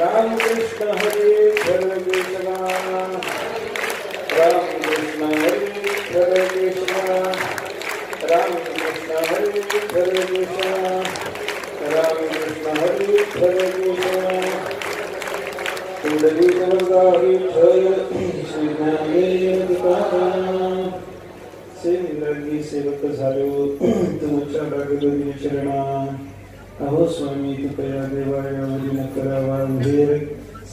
राम कृष्ण हरे कृष्ण राम कृष्ण हरे कृष्ण राम कृष्ण हरे कृष्ण राम कृष्ण हरे कृष्ण कुंडली जगदारी श्री ज्ञानेश्वर तुकाराम सेविंद्रांगी सेवक झालो तुमच्या रागवली चरणा अहो स्वामी तुकया देवाया वरी न करावा उधेर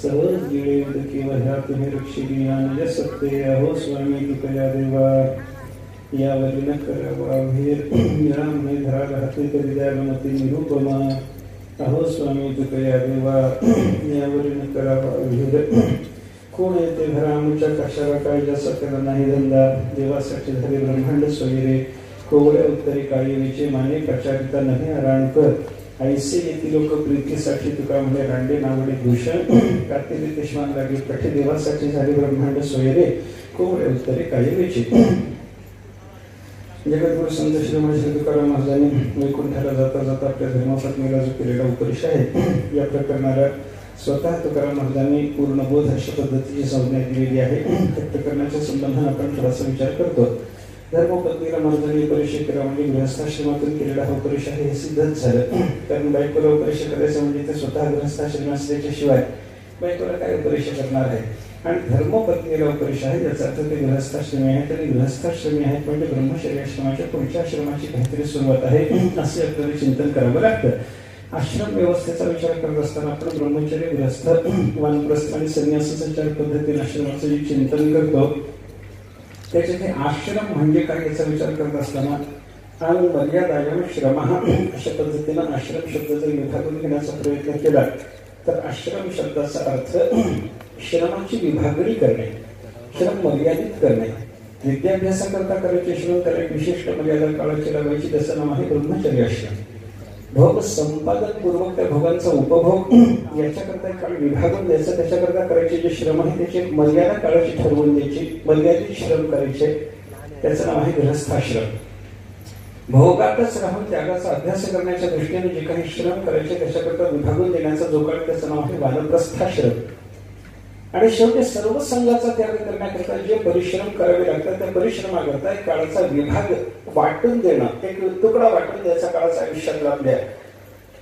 सहज गिळे उदकी वह्या तुम्ही रक्षिली आनंद सत्ते अहो स्वामी तुकया देवा या वरी न करावा उधेर राम ने धरा राहते करी द्यागमती निरूपमा अहो स्वामी तुकया देवा या वरी न करावा उधेर कोण येते भरामुच्या कशाला काय जसा केला नाही धंदा देवासाठी धरे ब्रह्मांड सोयरे कोवळ्या उत्तरी काळीचे माने प्रचारिता नाही आराणकर ऐसे येथे लोक प्रीतीसाठी तुका म्हणजे रांडे नावडे भूषण कार्तिकी देशमान लागे कठे देवासाठी झाले ब्रह्मांड सोयरे कोवळे उत्तरे कायवेचे जगद्गुरु संत श्री तुकाराम महाराजांनी वैकुंठाला जाता जाता आपल्या धर्मपत्नीला जो केलेला उपदेश आहे या प्रकरणाला स्वतः तुकाराम महाराजांनी पूर्ण बोध अशा पद्धतीची संज्ञा दिलेली आहे त्या प्रकरणाच्या संबंधाने आपण थोडासा विचार करतो धर्मपत्नीला महाराजांनी उपदेश केला म्हणजे गृहस्थाश्रमातून केलेला हा उपदेश आहे हे सिद्धच झालं कारण बायकोला उपदेश करायचं म्हणजे ते स्वतः गृहस्थाश्रम असल्याशिवाय बायकोला काय उपदेश करणार आहे आणि धर्मपत्नीला उपदेश आहे याचा अर्थ ते गृहस्थाश्रमी आहेत आणि गृहस्थाश्रमी आहेत म्हणजे ब्रह्मचर्य आश्रमाच्या पुढच्या आश्रमाची काहीतरी सुरुवात आहे असे आपल्याला चिंतन करावं लागतं आश्रम व्यवस्थेचा विचार करत असताना आपण ब्रह्मचर्य गृहस्थ वानप्रस्थ आणि संन्यासाच्या चार पद्धतीने आश्रमाचं जे चिंतन करतो त्याच्यात आश्रम म्हणजे काय याचा विचार करत असताना आणि मर्यादायाम श्रम अशा पद्धतीनं आश्रम शब्दाचा विभागून घेण्याचा प्रयत्न केला तर आश्रम शब्दाचा अर्थ श्रमाची विभागणी करणे श्रम मर्यादित करणे विद्याभ्यासाकरता करायचे श्रम करायचे विशिष्ट मर्यादा काळाची लावायची त्याचं नाव आहे ब्रह्मचर्य आश्रम भोग संपादन पूर्वक त्या भोगांचा उपभोग याच्याकरता काळ विभागून द्यायचं त्याच्याकरता करायचे जे श्रम आहे त्याची मर्यादा काळाची ठरवून द्यायची मर्यादित श्रम करायचे त्याचं नाव आहे गृहस्थाश्रम भोगातच राहून त्यागाचा अभ्यास करण्याच्या दृष्टीने जे काही श्रम करायचे त्याच्याकरता विभागून देण्याचा जो काळ त्याचं नाव आहे वानप्रस्थाश्रम आणि शेवटी सर्व संघाचा त्याग करण्याकरता जे परिश्रम करावे लागतात त्या परिश्रमाकरता एक काळाचा विभाग वाटून देणं एक तुकडा वाटून द्यायचा काळाचा आयुष्यातला आपल्या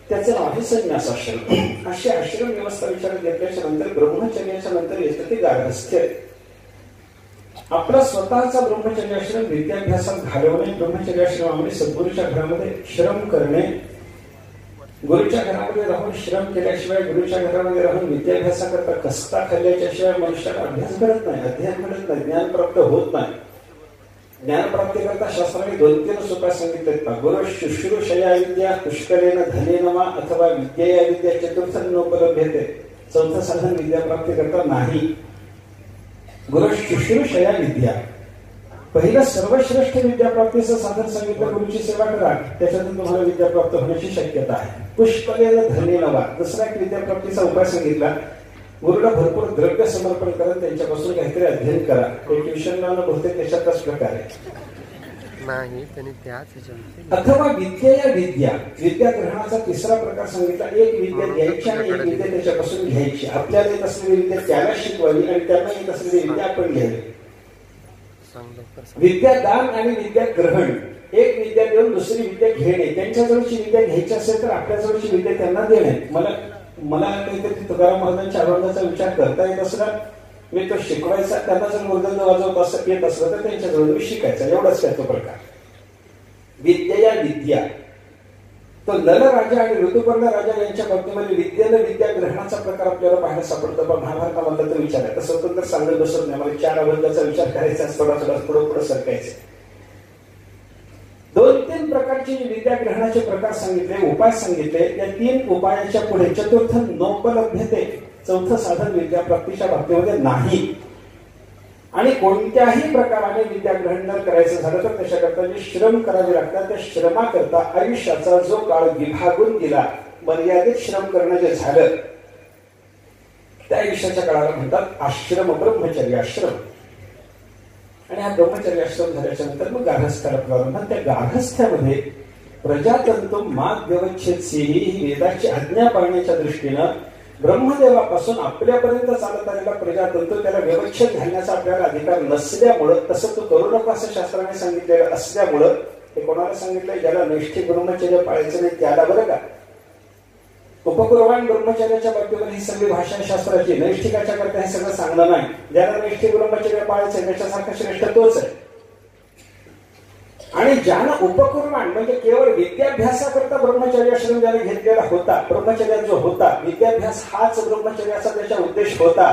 त्याचं नाव आहे संन्यासाश्रम अशी आश्रम व्यवस्था विचारात घेतल्याच्या नंतर ब्रह्मचर्याच्या नंतर येतं ते गार्हस्थ्य आपला स्वतःचा ब्रह्मचर्य आश्रम विद्याभ्यासात घालवणे ब्रह्मचर्य आश्रमामध्ये सद्गुरूच्या घरामध्ये श्रम करणे गुरुच्या घरामध्ये राहून श्रम केल्याशिवाय गुरुच्या घरामध्ये राहून विद्याभ्यासाकरता कसता खाल्ल्याच्या शिवाय मनुष्याला अभ्यास घडत नाही अध्ययन घडत नाही ज्ञान प्राप्त होत नाही ज्ञान प्राप्तीकरता शास्त्राने 2-3 सोपा सांगितलेत ना गुरु शुश्रूषया विद्या पुष्कलेन धनेन वा अथवा विद्यया विद्या चतुर्थ नोपलभ्यते चौथं साधन विद्या प्राप्तीकरता नाही गुरु शुश्रूषया विद्या पहिलं सर्वश्रेष्ठ विद्याप्राप्तीचं साधन सांगितलं गुरुची सेवा करा त्याच्यातून तुम्हाला विद्या प्राप्त होण्याची शक्यता आहे पुष्कलेन धनेन वा दुसरा एक विद्याप्राप्तीचा उपाय सांगितला गुरुला भरपूर द्रव्य समर्पण करत त्यांच्यापासून काहीतरी अध्ययन करा ट्युशन लावणं बहुतेक त्याच्यातच प्रकारे अथवा विद्या विद्या ग्रहणाचा तिसरा प्रकार सांगितला एक विद्या द्यायची आणि एक विद्या त्याच्यापासून घ्यायची आपल्याला येत असलेली विद्या त्याला शिकवावी आणि त्यांना येत असलेली विद्या आपण घ्यावी विद्यादान आणि विद्या ग्रहण एक विद्या देऊन दुसरी विद्या घेणे त्यांच्याजवळची विद्या घ्यायची असेल तर आपल्या जवळची विद्या त्यांना देणे मला काहीतरी तुकाराम महाराजांच्या अभंगाचा विचार करता येत असला मी तो शिकवायचा त्यांना जर मृदंग वाजवत असं येत असलं तर त्यांच्याजवळ शिकायचा एवढाच त्याचा प्रकार विद्या विद्या तो नल राजा आणि ऋतुपर्ण राजा यांच्या बाबतीमध्ये विद्येनं विद्या ग्रहणाचा प्रकार आपल्याला पाहायला सापडतो पण महाभारतामधला तर विचार आहे तसं तर सांगत बसत नाही मला 4 अभंगाचा विचार करायचा थोडा पुढे सरकायचे 2-3 प्रकारचे विद्या ग्रहणाचे प्रकार सांगितले उपाय सांगितले या 3 उपायाच्या पुढे चतुर्थ नोपलभ्यते चौथं साधन विद्या प्राप्तीच्या बाबतीमध्ये नाही आणि कोणत्याही प्रकाराने विद्या ग्रहण जर करायचं झालं तर त्याच्याकरता जे श्रम करावे लागतात त्या श्रमाकरता आयुष्याचा जो काळ विभागून दिला मर्यादित श्रम करणं जे झालं त्या आयुष्याच्या काळाला म्हणतात आश्रम ब्रह्मचर्य आश्रम आणि हा ब्रह्मचर्य आश्रम झाल्याच्या नंतर मग गार्हस्थ्याला प्रारंभ त्या गार्हस्थ्यामध्ये प्रजातंतु माग व्यवच्छेद ही वेदाची आज्ञा पाळण्याच्या दृष्टीनं ब्रह्मदेवापासून आपल्यापर्यंत चालत आलेला प्रजातंत्र त्याला व्यवच्छेद घालण्याचा आपल्याला अधिकार नसल्यामुळं, तसं तो करू नको असं शास्त्राने सांगितलेलं असल्यामुळं, हे कोणाला सांगितलंय? ज्याला नैष्ठिक ब्रह्मचर्य पाळायचं नाही त्याला, बरं का. उपकुर्बान ब्रह्मचर्याच्या बाबतीमध्ये ही सगळी भाषा शास्त्राची, नैष्ठिकाच्या करता हे सगळं सांगणं नाही. ज्याला नैष्ठिक ब्रह्मचर्य पाळायचं त्याच्यासारखा श्रेष्ठ तोच आहे. आणि ज्यानं उपकुर्बान म्हणजे केवळ विद्याभ्यासाकरता ब्रह्मचर्याश्रम ज्याने घेतलेला होता, ब्रह्मचर्य जो होता, विद्याभ्यास हाच ब्रह्मचर्याचा त्याचा उद्देश होता.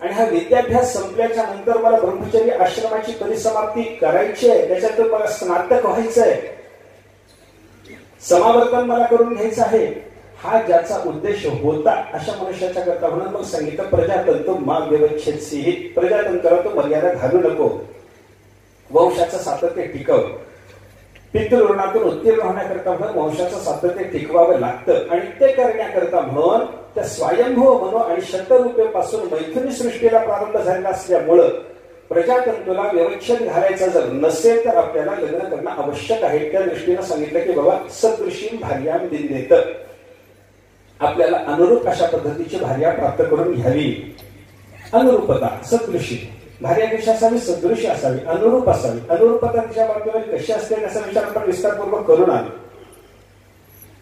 आणि हा विद्याभ्यास संपल्याच्या नंतर मला ब्रह्मचर्य आश्रमाची परिसमाप्ती करायची आहे, त्याच्यातून मला स्नातक व्हायचं आहे, समावर्तन मला करून घ्यायचं आहे, हा ज्याचा उद्देश होता अशा मनुष्याच्या करता म्हणून मग सांगितलं प्रजातंतु मा व्यवच्छेद सिहित. प्रजातंत्राला तो मर्यादा घालू नको, वंशाचं सातत्य टिकव. पितृऋणातून उत्तीर्ण होण्याकरता म्हणून वंशाचं सातत्य टिकवावं लागतं. आणि ते करण्याकरता म्हणून त्या स्वयंभू मनो आणि शतरूपेपासून मैथुनी सृष्टीला प्रारंभ झालेला असल्यामुळं प्रजातंतूला व्यवच्छेद घालायचा जर नसेल तर आपल्याला लग्न करणं आवश्यक आहे. त्या दृष्टीनं सांगितलं की बाबा सदृशी भार्यां दिंदेत, आपल्याला अनुरूप अशा पद्धतीची भार्या प्राप्त करून घ्यावी. अनुरूपता, सदृशी भार्या कशी असावी? सदृशी असावी, अनुरूप असावी. अनुरूपता तिच्या बाबतीमध्ये कशी असते त्याचा विचार आपण विस्तारपूर्वक करून आलो.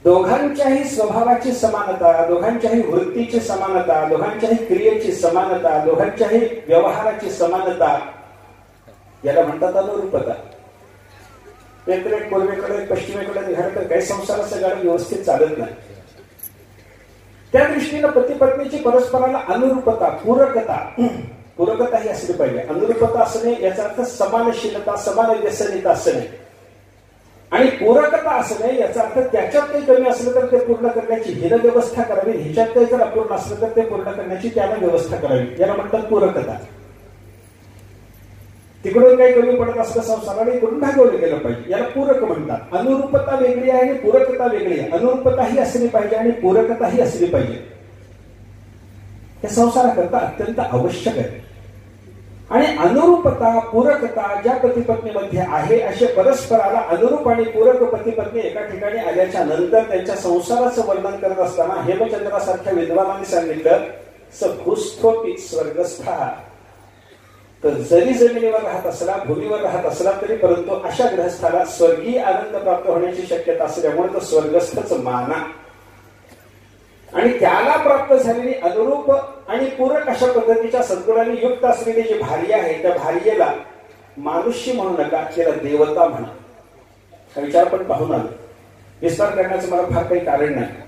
दोघांच्याही स्वभावाची समानता, दोघांच्याही वृत्तीची समानता, दोघांच्याही क्रियेची समानता, दोघांच्याही व्यवहाराची समानता, याला म्हणतात अनुरूपता. एक पूर्वेकडे पश्चिमेकडे निघालं तर काही संसाराचं गाडं व्यवस्थित चालत नाही. त्या दृष्टीनं पती पत्नीची परस्पराला अनुरूपता, पूरकता ही असली पाहिजे. अनुरूपता असणे याचा अर्थ समानशीलता, समान व्यसनीता असणे. आणि पूरकता असणे याचा अर्थ त्याच्यात काही कमी असलं तर ते पूर्ण करण्याची हिनं व्यवस्था करावी, ह्याच्यात काही जर अपूर्ण असलं तर ते पूर्ण करण्याची त्यानं व्यवस्था करावी, याला म्हणतात पूरकता. तिकडून काही कमी पडत असलं संसाराला इकडून भागवलं गेलं पाहिजे, याला पूरक म्हणतात. अनुरूपता वेगळी आहे आणि पूरकता वेगळी आहे. अनुरूपता ही असली पाहिजे आणि पूरकता ही असली पाहिजे. हे संसाराकरता अत्यंत आवश्यक आहे. आणि अनुरूपता, पूरकता ज्या पती पत्नीमध्ये आहे, असे परस्पराला अनुरूप आणि पूरक पती पत्नी एका ठिकाणी आल्याच्या नंतर त्यांच्या संसाराचं वर्णन करत असताना हेमचंद्रासारख्या विद्वानांनी सांगितलं सभूस्थोपी स्वर्गस्था. तर जरी जमिनीवर राहत असला, भूमीवर राहत असला तरी परंतु अशा ग्रहस्थाला स्वर्गीय आनंद प्राप्त होण्याची शक्यता असल्यामुळे तो स्वर्गस्थच माना. आणि त्याला प्राप्त झालेली अनुरूप आणि पूरक अशा पद्धतीच्या सद्गुणांनी युक्त असलेली जी भार्या आहे, त्या भार्येला मानुष्य म्हणू नका, त्याला देवता म्हणा. हा विचार पण पाहून आलो, विस्तार करण्याचं मला फार काही कारण नाही.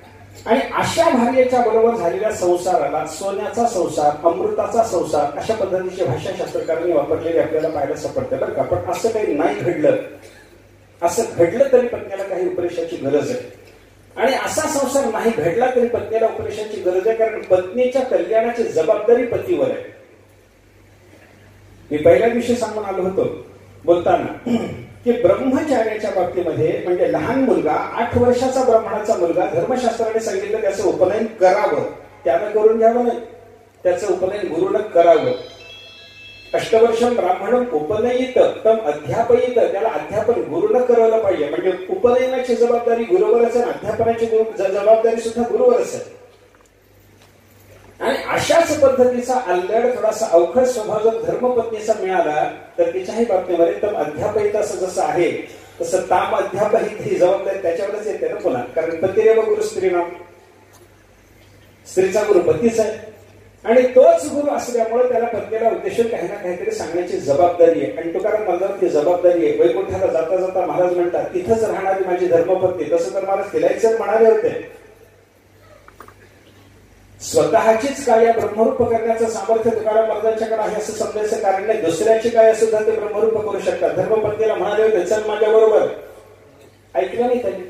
आणि अशा भार्येच्या बरोबर झालेल्या संसाराला सोन्याचा संसार, अमृताचा संसार अशा पद्धतीची भाषा शास्त्रकारांनी वापरलेली आपल्याला पाहायला सापडते बरं का. पण असं काही नाही घडलं, असं घडलं तरी पत्नीला काही उपदेशाची गरज आहे. आणि असा संसार नाही घडला तरी पत्नीला उपदेशाची गरज आहे, कारण पत्नीच्या कल्याणाची जबाबदारी पतीवर आहे. मी पहिल्या दिवशी सांगून आलो होतो बोलताना की ब्रह्मचार्याच्या बाबतीमध्ये म्हणजे लहान मुलगा, 8 वर्षाचा ब्राह्मणाचा मुलगा, धर्मशास्त्राने सांगितलं त्याचं उपनयन करावं, त्यानं करून घ्यावं नाही, त्याचं उपनयन गुरुनं करावं. अष्टवर्षम ब्राह्मण उपनयित तम अध्यापयित, त्याला अध्यापन गुरुनं करायला पाहिजे. म्हणजे उपनयनाची जबाबदारी गुरुवरच आहे, अध्यापनाची जबाबदारी सुद्धा गुरुवरच आहे. आणि अशाच पद्धतीचा अल्लड, थोडासा अवखळ स्वभाव जर धर्मपत्नीचा मिळाला तर तिच्याही बाबतीमध्ये तम अध्यापयित असं जसं आहे तसं ताम अध्यापहित ही जबाबदारी त्याच्यावरच येते ना पुन्हा. कारण पतिरेव गुरु स्त्रीनाम, स्त्रीचा गुरु पतीच आहे. आणि तोच गुरु असल्यामुळे त्याला पत्नीला उद्देशून काही ना काहीतरी सांगण्याची जबाबदारी आहे. आणि तुकाराम महाराजांवर ती जबाबदारी आहे. वैकुंठाला जाता जाता महाराज म्हणतात तिथंच राहणारी माझी धर्मपत्नी, तसं तर महाराज तिलाच म्हणाले होते. स्वतःचीच काय या ब्रह्मरूप करण्याचं सामर्थ्य तुकाराम महाराजांच्याकडे आहे असं समजायचं कारण नाही. दुसऱ्याची काय सुद्धा ते ब्रह्मरूप करू शकतात. धर्मपत्नीला म्हणाले होते चल माझ्या बरोबर, ऐकलं नाही त्यांनी.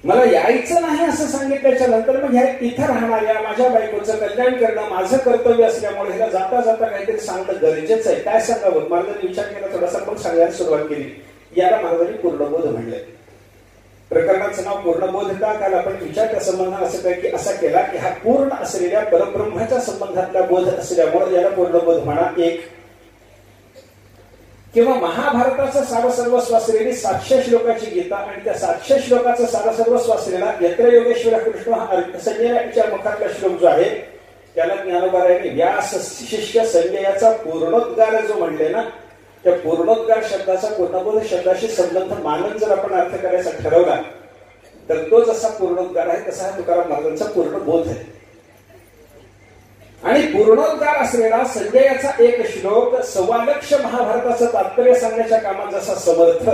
मला यायचं नाही असं सांगितल्याच्या नंतर मग ह्या इथं राहणाऱ्या माझ्या बायकोचं कल्याण करणं माझं कर्तव्य असल्यामुळे ह्याला जाता जाता काहीतरी सांगणं गरजेचं आहे. काय सांगावं? महाराजांनी विचार केला थोडासा, मग सांगायला सुरुवात केली. याला महाराजांनी पूर्णबोध म्हणले. प्रकरणाचं नाव पूर्णबोध का? काल आपण विचार त्या संबंधात असं काय की असा केला की हा पूर्ण असलेल्या परब्रह्माच्या संबंधातला बोध असल्यामुळे याला पूर्णबोध म्हणा. एक किंवा महाभारताचं सारसर्वस्व असलेली 700 श्लोकाची गीता आणि त्या 700 श्लोकाचं सारसर्वस्व असलेला यत्र योगेश्वर कृष्ण हा संजयाच्या मुखातला श्लोक जो आहे त्याला ज्ञानोबारायांनी व्यास शिष्य संजयाचा पूर्णोद्गार जो म्हणले ना, त्या पूर्णोद्गार शब्दाचा पूर्णबोध शब्दाशी संबंध मानून जर आपण अर्थ करायचा ठरवला तर तो जसा पूर्णोद्गार आहे तसा हा तुकाराम महाराजांचा पूर्ण बोध आहे. आणि पूर्णोद्गार असलेला संजयाचा एक श्लोक 1.25 लाख महाभारताचं तात्पर्य सांगण्याच्या कामात जसा समर्थ,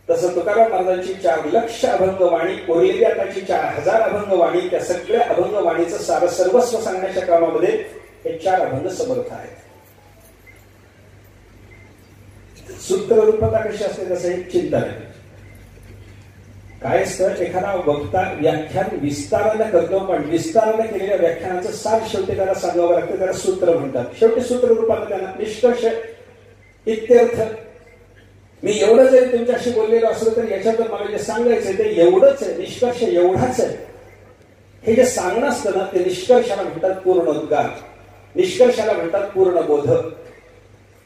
तसं तुकाराम महाराजांची 4 लक्ष अभंगवाणी, कोरलेली आताची 4000 अभंगवाणी, त्या सगळ्या अभंगवाणीचं सार सर्वस्व सांगण्याच्या कामामध्ये हे 4 अभंग समर्थ आहेत. सूत्ररूपता कशी असते तसं एक चिंतन आहे. काय असतं, एखादा वक्ता व्याख्यान विस्ताराने करतो, पण विस्ताराने केलेल्या व्याख्यानाचं सार शेवटी त्याला सांगावं लागतं, त्याला सूत्र म्हणतात. शेवटी सूत्र रूपाने त्यांना निष्कर्ष इत्यर्थ. मी एवढं जरी तुमच्याशी बोललेलो असलो तर याच्यातून मला जे सांगायचंय ते एवढंच आहे, निष्कर्ष एवढाच आहे. हे जे सांगणं असतं ना ते निष्कर्षाला म्हणतात पूर्णोद्गार, निष्कर्षाला म्हणतात पूर्णबोध.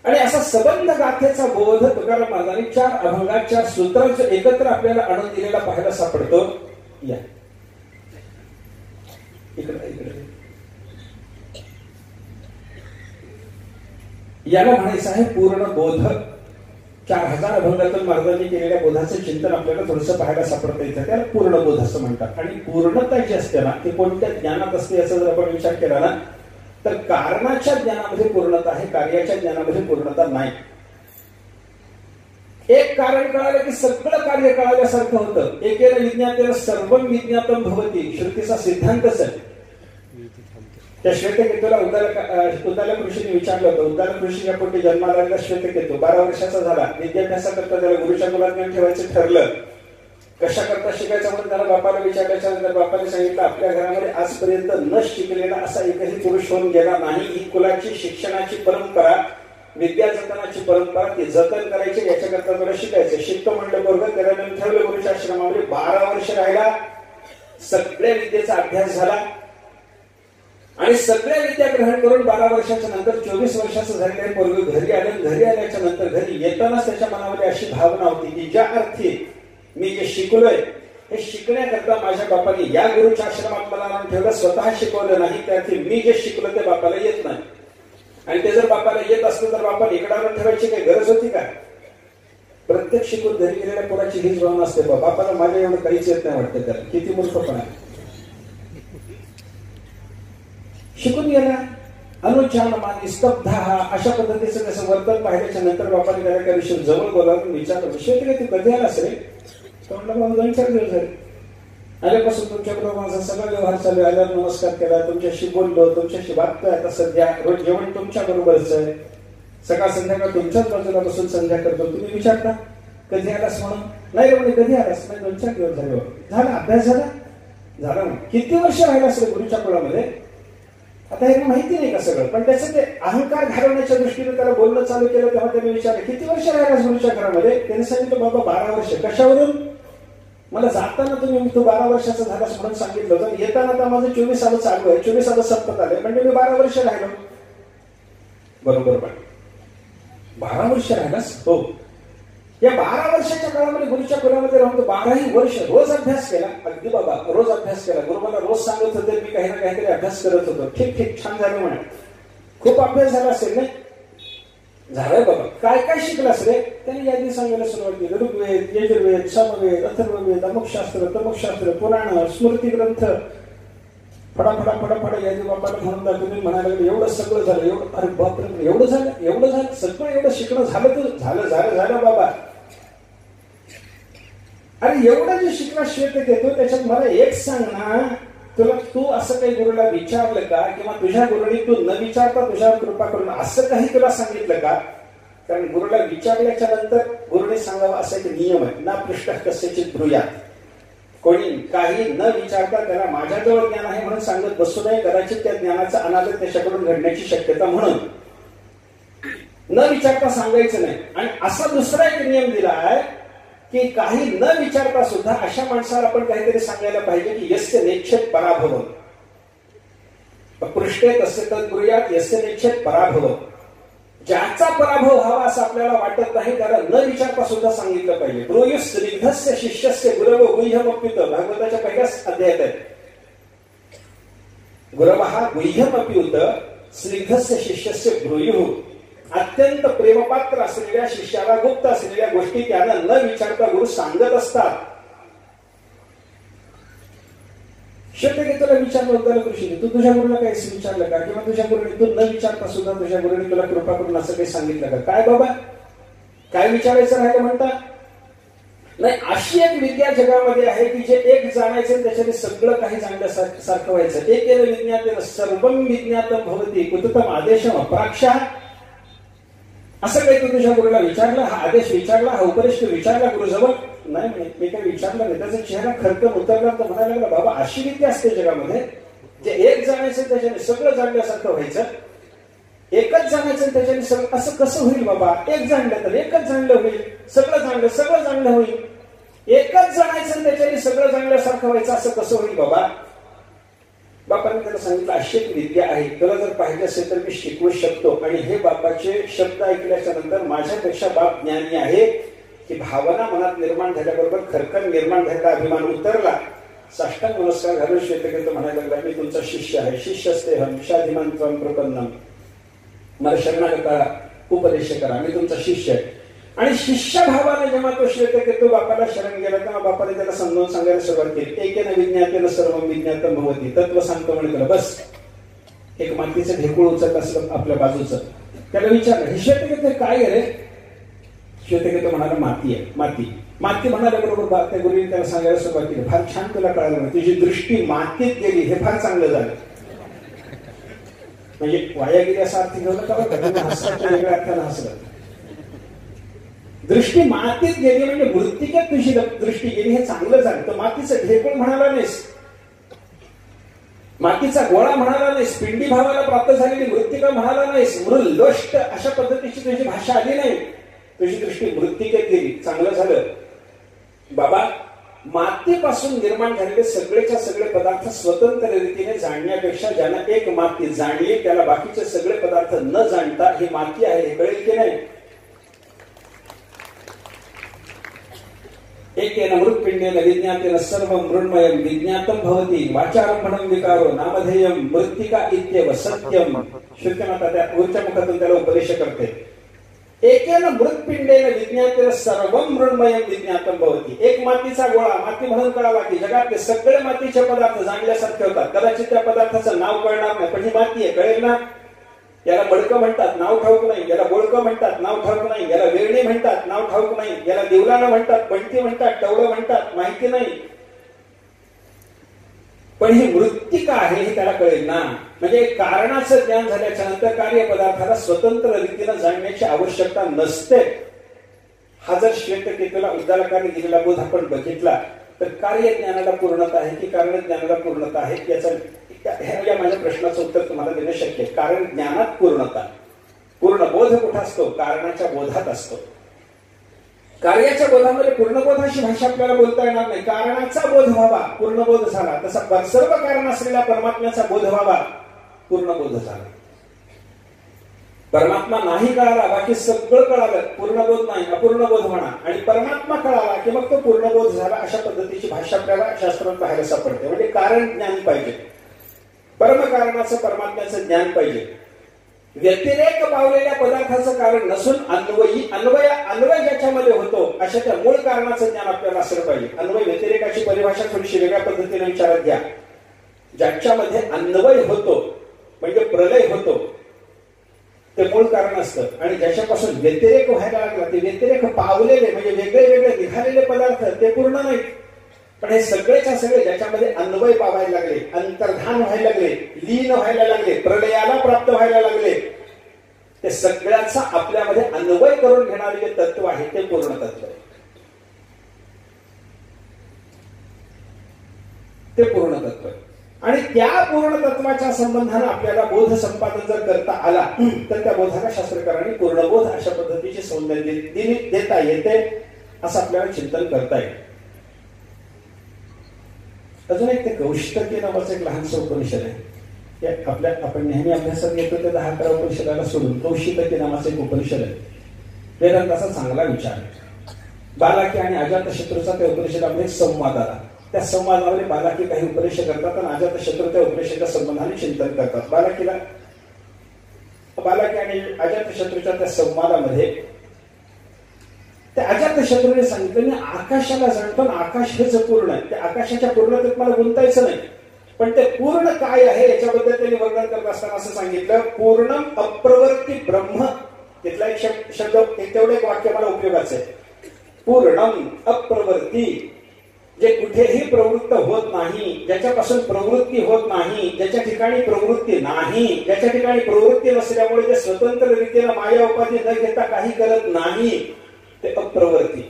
आणि असा सबंध गाथेचा बोध तुकाराम महाराजांनी 4 अभंगात 4 सूत्रांचं एकत्र आपल्याला आणून दिलेला पाहायला सापडतो. या इकडे याला म्हणायचं आहे पूर्ण बोध. 4000 अभंगातून महाराजांनी केलेल्या बोधाचं चिंतन आपल्याला थोडंसं पाहायला सापडतं इथं. त्याला पूर्ण बोध असं म्हणतात. आणि पूर्णता जी असते ना ती कोणत्या ज्ञानात असते याचा जर आपण विचार केला ना तर कारणाच्या ज्ञानामध्ये पूर्णता आहे, कार्याच्या ज्ञानामध्ये पूर्णता नाही. एक कारण कळालं की सगळं कार्य कळाल्यासारखं होतं. एकेन विज्ञातेन सर्वं विज्ञातम भवति, श्रुतीचा सिद्धांतच आहे. त्या श्वेतकेतूला उद्दालक ऋषीने विचारलं होतं. उद्दालक ऋषीच्या पोटी जन्माला आलेला श्वेतकेतू 12 वर्षाचा झाला. विद्याभ्यासाकरता त्याला गुरुच्या मुलात ठेवायचं ठरलं. कशा करता शिकायचं म्हणून त्याला बापाला विचारल्याच्या नंतर बापाने सांगितलं आपल्या घरामध्ये आजपर्यंत न शिकलेला असा एकही पुरुष होऊन गेला नाही. ही कुलाची शिक्षणाची परंपरा, विद्या जतनाची परंपरा, ती जतन करायची, याच्याकरता तुला शिकायचं. शिकतो म्हणलं बरोबर. त्याला ठेवलं गुरुच्या आश्रमामध्ये. 12 वर्ष राहिला, सगळ्या विद्येचा अभ्यास झाला आणि सगळ्या विद्या ग्रहण करून 12 वर्षाच्या नंतर 24 वर्षाचं झालेलं पोरग घरी आलं. घरी आल्याच्या नंतर घरी येतानाच त्याच्या मनामध्ये अशी भावना होती की ज्या अर्थी मी जे शिकलोय हे शिकण्याकरता माझ्या बापाने या गुरुच्या आश्रमात मला आणून ठेवलं, स्वतः शिकवलं नाही. त्यार्थी मी जे शिकलो ते बापाला येत नाही. आणि ते जर बापाला येत असतं तर बापाला इकडे आणून ठेवायची काही गरज होती का? प्रत्येक शिकून घरी गेलेल्या पोराची हीच भावना असते, बापाला माझ्या एवढं काहीच येत नाही वाटतं. त्याला किती मूर्खपणा. शिकून गेला, अनुच्छान मानी स्तब्ध, अशा पद्धतीचं त्याचं वर्तन पाहिल्याच्या नंतर बापाने त्याला त्या विषयी जवळ बोलावून विचारलं, विषय तू कधी आलास रे? तो म्हटलं बाबा 2-4 दिवस झाले. आल्यापासून तुमच्याबरोबर माझा सगळा व्यवहार चालू आहे. आल्यावर नमस्कार केला, तुमच्याशी बोललो, तुमच्याशी वागतोय. आता सध्या रोज जेवण तुमच्या बरोबरच आहे, सकाळ संध्याकाळ तुमच्याच बाजूला बसून संध्या करतो. तुम्ही विचारता कधी आलास म्हणून? नाही रे कधी आलास? नाही 2-4 दिवस झाले. झाला अभ्यास झाला मग किती वर्ष राहिलास रे गुरुच्या कुळामध्ये? आता हे माहिती नाही का सगळं, पण त्याचं ते अहंकार घालवण्याच्या दृष्टीने त्याला बोलणं चालू केलं. तेव्हा त्याने विचारलं किती वर्ष राहिलास गुरुच्या घरामध्ये? त्याने सांगितलं बाबा 12 वर्ष. कशावरून? मला जाताना तुम्ही तू 12 वर्षाचा झालास म्हणून सांगितलं होतं, येताना आता माझं 24 चालू आहे, 24 संपत आले, म्हणजे मी 12 वर्ष राहिलो. बरोबर. पण 12 वर्ष राहिलास? हो. या 12 वर्षाच्या काळामध्ये गुरुच्या कुलामध्ये राहून 12ही वर्ष रोज अभ्यास केला. अगदी बाबा रोज अभ्यास केला. गुरु मला रोज सांगत होते, मी काही ना काहीतरी अभ्यास करत होतो. ठीक छान झालं म्हणा. खूप अभ्यास झाला असेल नाही? झालंय बाबा. काय काय शिकलास रे? त्यांनी यादी सांगायला सुरुवात केली. ऋग्वेद, यजुर्वेद, सामवेद, अथर्ववेद, अमुकशास्त्र, तमुकशास्त्र, पुराण, स्मृती ग्रंथ, फडाफडा यादी बापाला म्हणून तुम्ही म्हणायला लागले एवढं सगळं झालं. एवढं? अरे बापरे, एवढं झालं सगळं एवढं शिकणं झालं तर झालं बाबा. अरे एवढं जे शिकला श्वेत घेतो त्याच्यात मला एक सांग ना, तुला तू असं काही गुरुला विचारलं का? किंवा तुझ्या गुरुनी तू न विचारता तुझ्यावर कृपा करून असं काही तुला सांगितलं का? कारण गुरुला विचारल्याच्या नंतर गुरुने सांगावं असा एक नियम आहे, ना पृष्ठ कस्यचित ब्रूयात. कोणी काही न विचारता त्याला माझ्याजवळ ज्ञान आहे म्हणून सांगत बसू नये. कदाचित त्या ज्ञानाचा अनादर त्याच्याकडून घडण्याची शक्यता, म्हणून न विचारता सांगायचं नाही. आणि असा दुसरा एक नियम दिला आहे की काही न विचारता सुद्धा अशा माणसाला आपण काहीतरी सांगायला पाहिजे की यस्य नेच्छेत पराभव, पृष्ठे तस्य तद्ब्रूयात यस्य नेच्छेत पराभव. ज्याचा पराभव व्हावा असं आपल्याला वाटत नाही त्याला न विचारता सुद्धा सांगितलं पाहिजे. ब्रूयुः स्निग्धस्य शिष्यस्य गुरवो गुह्यमप्युत, भागवताच्या पहिल्याच अध्यायात आहे. गुरवः गुह्यमप्युत स्निग्धस्य शिष्यस्य ब्रूयुः. अत्यंत प्रेमपात्र असलेल्या शिष्याला गुप्त असलेल्या गोष्टी त्यानं न विचारता गुरु सांगत असतात. श्वेतकेतूला विचारलं होतं ऋषीने, तू तुझ्या गुरुला काही विचारलं का? किंवा तुझ्या गुरुने तू न विचारता सुद्धा तुझ्या गुरुने तुला कृपा करून असं काही सांगितलं का? काय बाबा, काय विचारायचं राहिलं म्हणता? नाही, अशी एक विद्या जगामध्ये आहे की जे एक जाणायचं त्याच्याने सगळं काही जाणल्यासारखं व्हायचं. एकेन विज्ञातेन सर्वं विज्ञातं भवति कुततम आदेशम अपराक्षा. असं काही तू तुझ्या गुरुला विचारला, हा आदेश विचारला, हा उपदेश तू विचारला गुरुजवळ? नाही म्हणे, मी काही विचारलं नाही. त्याचा चेहरा खरकन उतरला तर म्हणायला लागला, बाबा अशी विद्या असते जगामध्ये जे एक जाणायचं त्याच्याने सगळं जाणल्यासारखं व्हायचं. एकच जाणायचं त्याच्याने सगळं, असं कसं होईल बाबा? एक जाणलं तर एकच जाणलं होईल, सगळं जाणलं होईल. एकच जाणायचं त्याच्याने सगळं जाणल्यासारखं व्हायचं, असं कसं होईल बाबा? बापाने त्याला सांगितलं, अशी एक विद्या आहे, तुला जर पाहिजे असेल तर मी शिकवू शकतो. आणि हे बापाचे शब्द ऐकल्याच्या नंतर माझ्यापेक्षा बाप ज्ञानी आहे की भावना मनात निर्माण झाल्याबरोबर खरखर निर्माण झालेला अभिमान उतरला. साष्टांग नमस्कार घालून श्वेतकेतू म्हणायला लागला, मी तुमचा शिष्य आहे. शिष्यस्तेहम विषाधिमान त्वं प्रपन्नम, मला शरणागताला उपदेश करा, मी तुमचा शिष्य आहे. आणि शिष्य भावाने जेव्हा तो श्वेतकेतू बापाला शरण गेला तेव्हा बापाने त्याला समजावून सांगायला सुरुवात केली. एकेन विज्ञातेन सर्वं विज्ञातं भवति. तत्व सांगतो म्हणे त्याला. बस एक मातीचं ढेकूळ उचलत असलं आपल्या बाजूचं, त्याला विचारलं, हे श्वेतकेतू काय आहे रे? श्वेतकेतू म्हणाला, माती आहे. माती म्हणाल्या बरोबर त्या गुरुने त्याला सांगायला सुरुवात केली, फार छान तुला कळालं, तुझी दृष्टी मातीत गेली, हे फार चांगलं झालं. म्हणजे वाया गेली असा अर्थ घेऊ नका बरं, हसण्याच्या वेगळ्या अर्थानं हसलं. दृष्टी मातीत गेली म्हणजे मृत्तिकेत तुझी दृष्टी गेली, हे चांगलं झालं. तर मातीचं ढेकूळ म्हणाला नाहीस, मातीचा गोळा म्हणाला नाहीस, पिंडी भावाला प्राप्त झालेली मृत्तिका म्हणाला नाहीस, मृल लोष्ट अशा पद्धतीची तुझी भाषा आली नाही, तुझी दृष्टी मृत्तिकेत गेली, चांगलं झालं. बाबा, मातीपासून निर्माण झालेले सगळेच्या सगळे पदार्थ स्वतंत्र रीतीने जाणण्यापेक्षा ज्यानं एक माती जाणली त्याला बाकीचे सगळे पदार्थ न जाणता ही माती आहे हे कळेल की नाही? एकेन मृत्पिंडेन विज्ञातेन सर्वं मृण्मयं विज्ञातं भवति वाचारंभणं विकारो नामधेयं मृत्तिका इत्येव सत्यम. श्रुतिमाता त्या पुढच्या मुखातून त्याला उपदेश करते. एकेन मृत्पिंडेन विज्ञातेन सर्वं मृण्मयं विज्ञातं भवति. एक मातीचा गोळा माती म्हणून कळाला की जगातले सगळे मातीचे पदार्थ जाणल्यासारखे होतात. कदाचित त्या पदार्थाचं नाव कळणार नाही पण ही माती आहे, कळेल ना? याला मडकं म्हणतात, नाव ठाऊक नाही. याला बोळकं म्हणतात, नाव ठाऊक नाही. याला वेळणी म्हणतात, नाव ठाऊक नाही. याला देवलानं म्हणतात, पणती म्हणतात, टवळं म्हणतात, माहिती नाही. पण ही मृत्तिका आहे हे त्याला कळेल ना. म्हणजे कारणाचं ज्ञान झाल्याच्या नंतर कार्यपदार्थाला स्वतंत्र रीतीनं जाणण्याची आवश्यकता नसते. हा जर श्वेतकेतूला उद्दालकाने दिलेला बोध आपण बघितला तर कार्य ज्ञानाला पूर्णता आहे की कारण ज्ञानाला पूर्णता आहे याचा या माझ्या प्रश्नाचं उत्तर तुम्हाला देणं शक्य आहे. कारण ज्ञानात पूर्णता, पूर्ण बोध कुठं असतो? कारणाच्या बोधात असतो. कार्याच्या बोधामध्ये पूर्णबोध अशी भाषा आपल्याला बोलता येणार नाही. कारणाचा बोध व्हावा, पूर्णबोध झाला. तसा सर्व कारण असलेल्या परमात्म्याचा बोध व्हावा, पूर्णबोध झाला. परमात्मा नाही कळाला, बाकी सगळं कळालं, पूर्णबोध नाही, अपूर्णबोध म्हणा. आणि परमात्मा कळाला की मग तो पूर्णबोध झाला. अशा पद्धतीची भाषा आपल्याला शास्त्रात पाहायला सापडते. म्हणजे कारण ज्ञान पाहिजे, परमकारणाचं परमात्म्याचं ज्ञान पाहिजे. व्यतिरेक पावलेल्या पदार्थाचं कारण नसून अन्वय ज्याच्यामध्ये होतो अशा त्या मूळ कारणाचं ज्ञान आपल्याला असलं पाहिजे. अन्वय व्यतिरेकाची परिभाषा थोडीशी वेगळ्या पद्धतीने विचारात घ्या. ज्याच्यामध्ये अन्वय होतो म्हणजे प्रलय होतो ते मूळ कारण असतं. आणि ज्याच्यापासून व्यतिरेक व्हायला लागला ते व्यतिरेक पावलेले म्हणजे वेगळे वेगळे निघालेले पदार्थ ते पूर्ण नाही. पण हे सगळेच्या सगळे ज्याच्यामध्ये अन्वय पावायला लागले, अंतर्धान व्हायला लागले, लीन व्हायला लागले, प्रलयाला प्राप्त व्हायला लागले, ते सगळ्याचा आपल्यामध्ये अन्वय करून घेणारे जे तत्व आहे ते पूर्ण तत्व आहे. ते पूर्ण तत्व आहे. आणि त्या पूर्ण तत्वाच्या संबंधाने आपल्याला बोध संपादन जर करता आला तर त्या बोधाला शास्त्रकारांनी पूर्णबोध अशा पद्धतीची सौंदर्य देता येते असं आपल्याला चिंतन करता येईल. अजून एक ते कौष्टकी नावाचं एक लहानसं उपनिषद आहे. आपण नेहमी अभ्यासात घेतो ते 10-11 उपनिषदाला सोडून कौशितकी नावाचं एक उपनिषद आहे. वेदांताचा चांगला विचार आहे. बालाकी आणि अजातशत्रूचा त्या उपनिषदामध्ये संवाद आला. त्या संवादामध्ये बालाकी काही उपदेश करतात आणि अजातशत्रू त्या उपनिषदाच्या संबंधाने चिंतन करतात. बालाकी आणि अजातशत्रूच्या त्या संवादामध्ये त्या अजातशत्रूने सांगितलं मी आकाशाला जाणतो, आकाश हेच पूर्ण आहे. त्या आकाशाच्या पूर्णतेत मला गुंतायचं नाही, पण ते पूर्ण काय आहे याच्याबद्दल त्यांनी वर्णन करत असताना असं सांगितलं, पूर्णम अप्रवर्ती ब्रह्म. तिथला एक शब्द तेवढे एक वाक्य मला उपयोगाचं आहे. पूर्णम अप्रवर्ती, जे कुठेही प्रवृत्त होत नाही, ज्याच्यापासून प्रवृत्ती होत नाही, ज्याच्या ठिकाणी प्रवृत्ती नाही, ज्याच्या ठिकाणी प्रवृत्ती नसल्यामुळे जे स्वतंत्र रीतीने माया उपाधी न घेता काही करत नाही, ते अप्रवर्ती.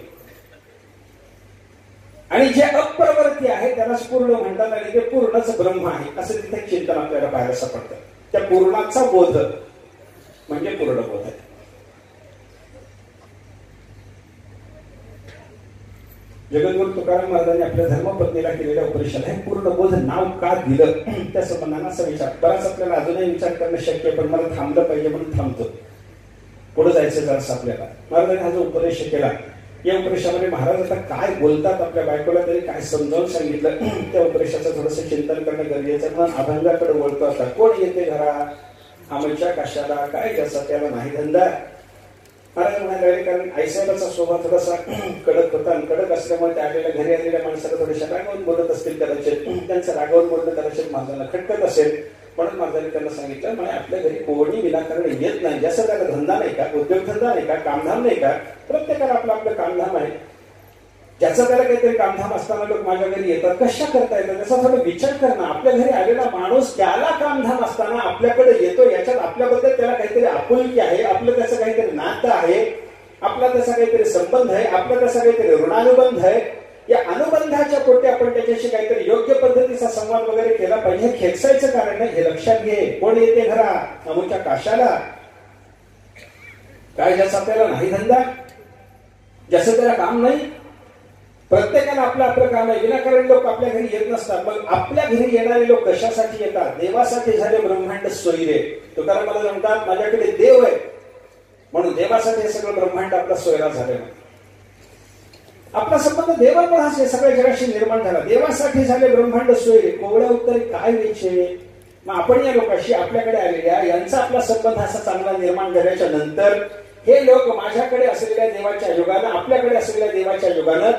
आणि जे अप्रवर्ती आहे त्यालाच पूर्ण म्हणतात आणि ते पूर्णच ब्रह्म आहे असं तिथे चिंतन आपल्याला पाहायला सापडतं. त्या पूर्णाचा बोध म्हणजे पूर्ण बोध आहे. जगद्गुरु तुकाराम महाराजांनी आपल्या धर्मपत्नीला केलेल्या उपदेशाला हे पूर्ण बोध नाव का दिलं त्या संबंधाने असा विचार बराच आपल्याला अजूनही विचार करणं शक्य, पण मला थांबलं पाहिजे म्हणून थांबतो. पुढे जायचं जरासं आपल्याला. महाराजांनी हा जो उपदेश केला, या उपदेशामध्ये महाराज आता काय बोलतात आपल्या बायकोला तरी काय समजावून सांगितलं, त्या उपदेशाचं थोडंसं चिंतन करणं गरजेचं. म्हणून अभंगाकडे वळतो. आता कोण येते घरा आमच्या कशाला, काय त्याचा त्याला नाही धंदा. महाराज म्हणायला लागले, कारण आईसाहेबाचा स्वभाव थोडासा कडक होता आणि कडक असल्यामुळे त्या आलेल्या घरी आलेल्या माणसाला थोड्याशा रागावून बोलत असतील कदाचित. त्यांचं रागावून बोलणं कदाचित महाराजांना खटकत असेल. म्हणून महाराजांनी त्यांना सांगितलं, म्हणजे आपल्या घरी कोणी विनाकारण येत नाही. जसं त्याला धंदा नाही का, उद्योगधंदा नाही का, कामधाम नाही का, प्रत्येकाला आपलं आपलं कामधाम आहे. ज्याचं त्याला काहीतरी कामधाम असताना लोक माझ्या घरी येतात, कशा करता येतात त्याचा थोडा विचार करणं. आपल्या घरी आलेला माणूस त्याला कामधाम असताना आपल्याकडे येतो, याच्यात आपल्याबद्दल त्याला काहीतरी आपुलकी आहे, आपलं त्याचं काहीतरी नातं आहे, आपला त्याचा काहीतरी संबंध आहे, आपला त्याचा काहीतरी ऋणानुबंध आहे. या अनुबंधाच्या पोटी आपण त्याच्याशी काहीतरी योग्य पद्धतीचा संवाद वगैरे केला पाहिजे. हे खेचायचं कारण नाही, हे लक्षात घे. कोण येते घरा अमुच्या काशाला, काय ज्याचा आपल्याला नाही धंदा, ज्याचं त्याला काम नाही. प्रत्येकाला आपलं आपलं काम आहे. विनाकारण लोक आपल्या घरी येत नसतात. मग आपल्या घरी येणारे लोक कशासाठी येतात? देवासाठी झाले ब्रह्मांड सोयरे. तुकाराम मला म्हणतात, माझ्याकडे देव आहे म्हणून देवासाठी हे सगळं ब्रह्मांड आपला सोयरा झालेला. आपला संबंध देवामुळे सगळ्या जगाशी निर्माण झाला. देवासाठी झाले ब्रह्मांड सोयरे. कोवळ्या उत्तरे काय व्हायचे? मग आपण या लोकांशी आपल्याकडे आलेल्या यांचा आपला संबंध असा चांगला निर्माण झाल्याच्या नंतर हे लोक माझ्याकडे असलेल्या देवाच्या युगानं, आपल्याकडे असलेल्या देवाच्या युगानं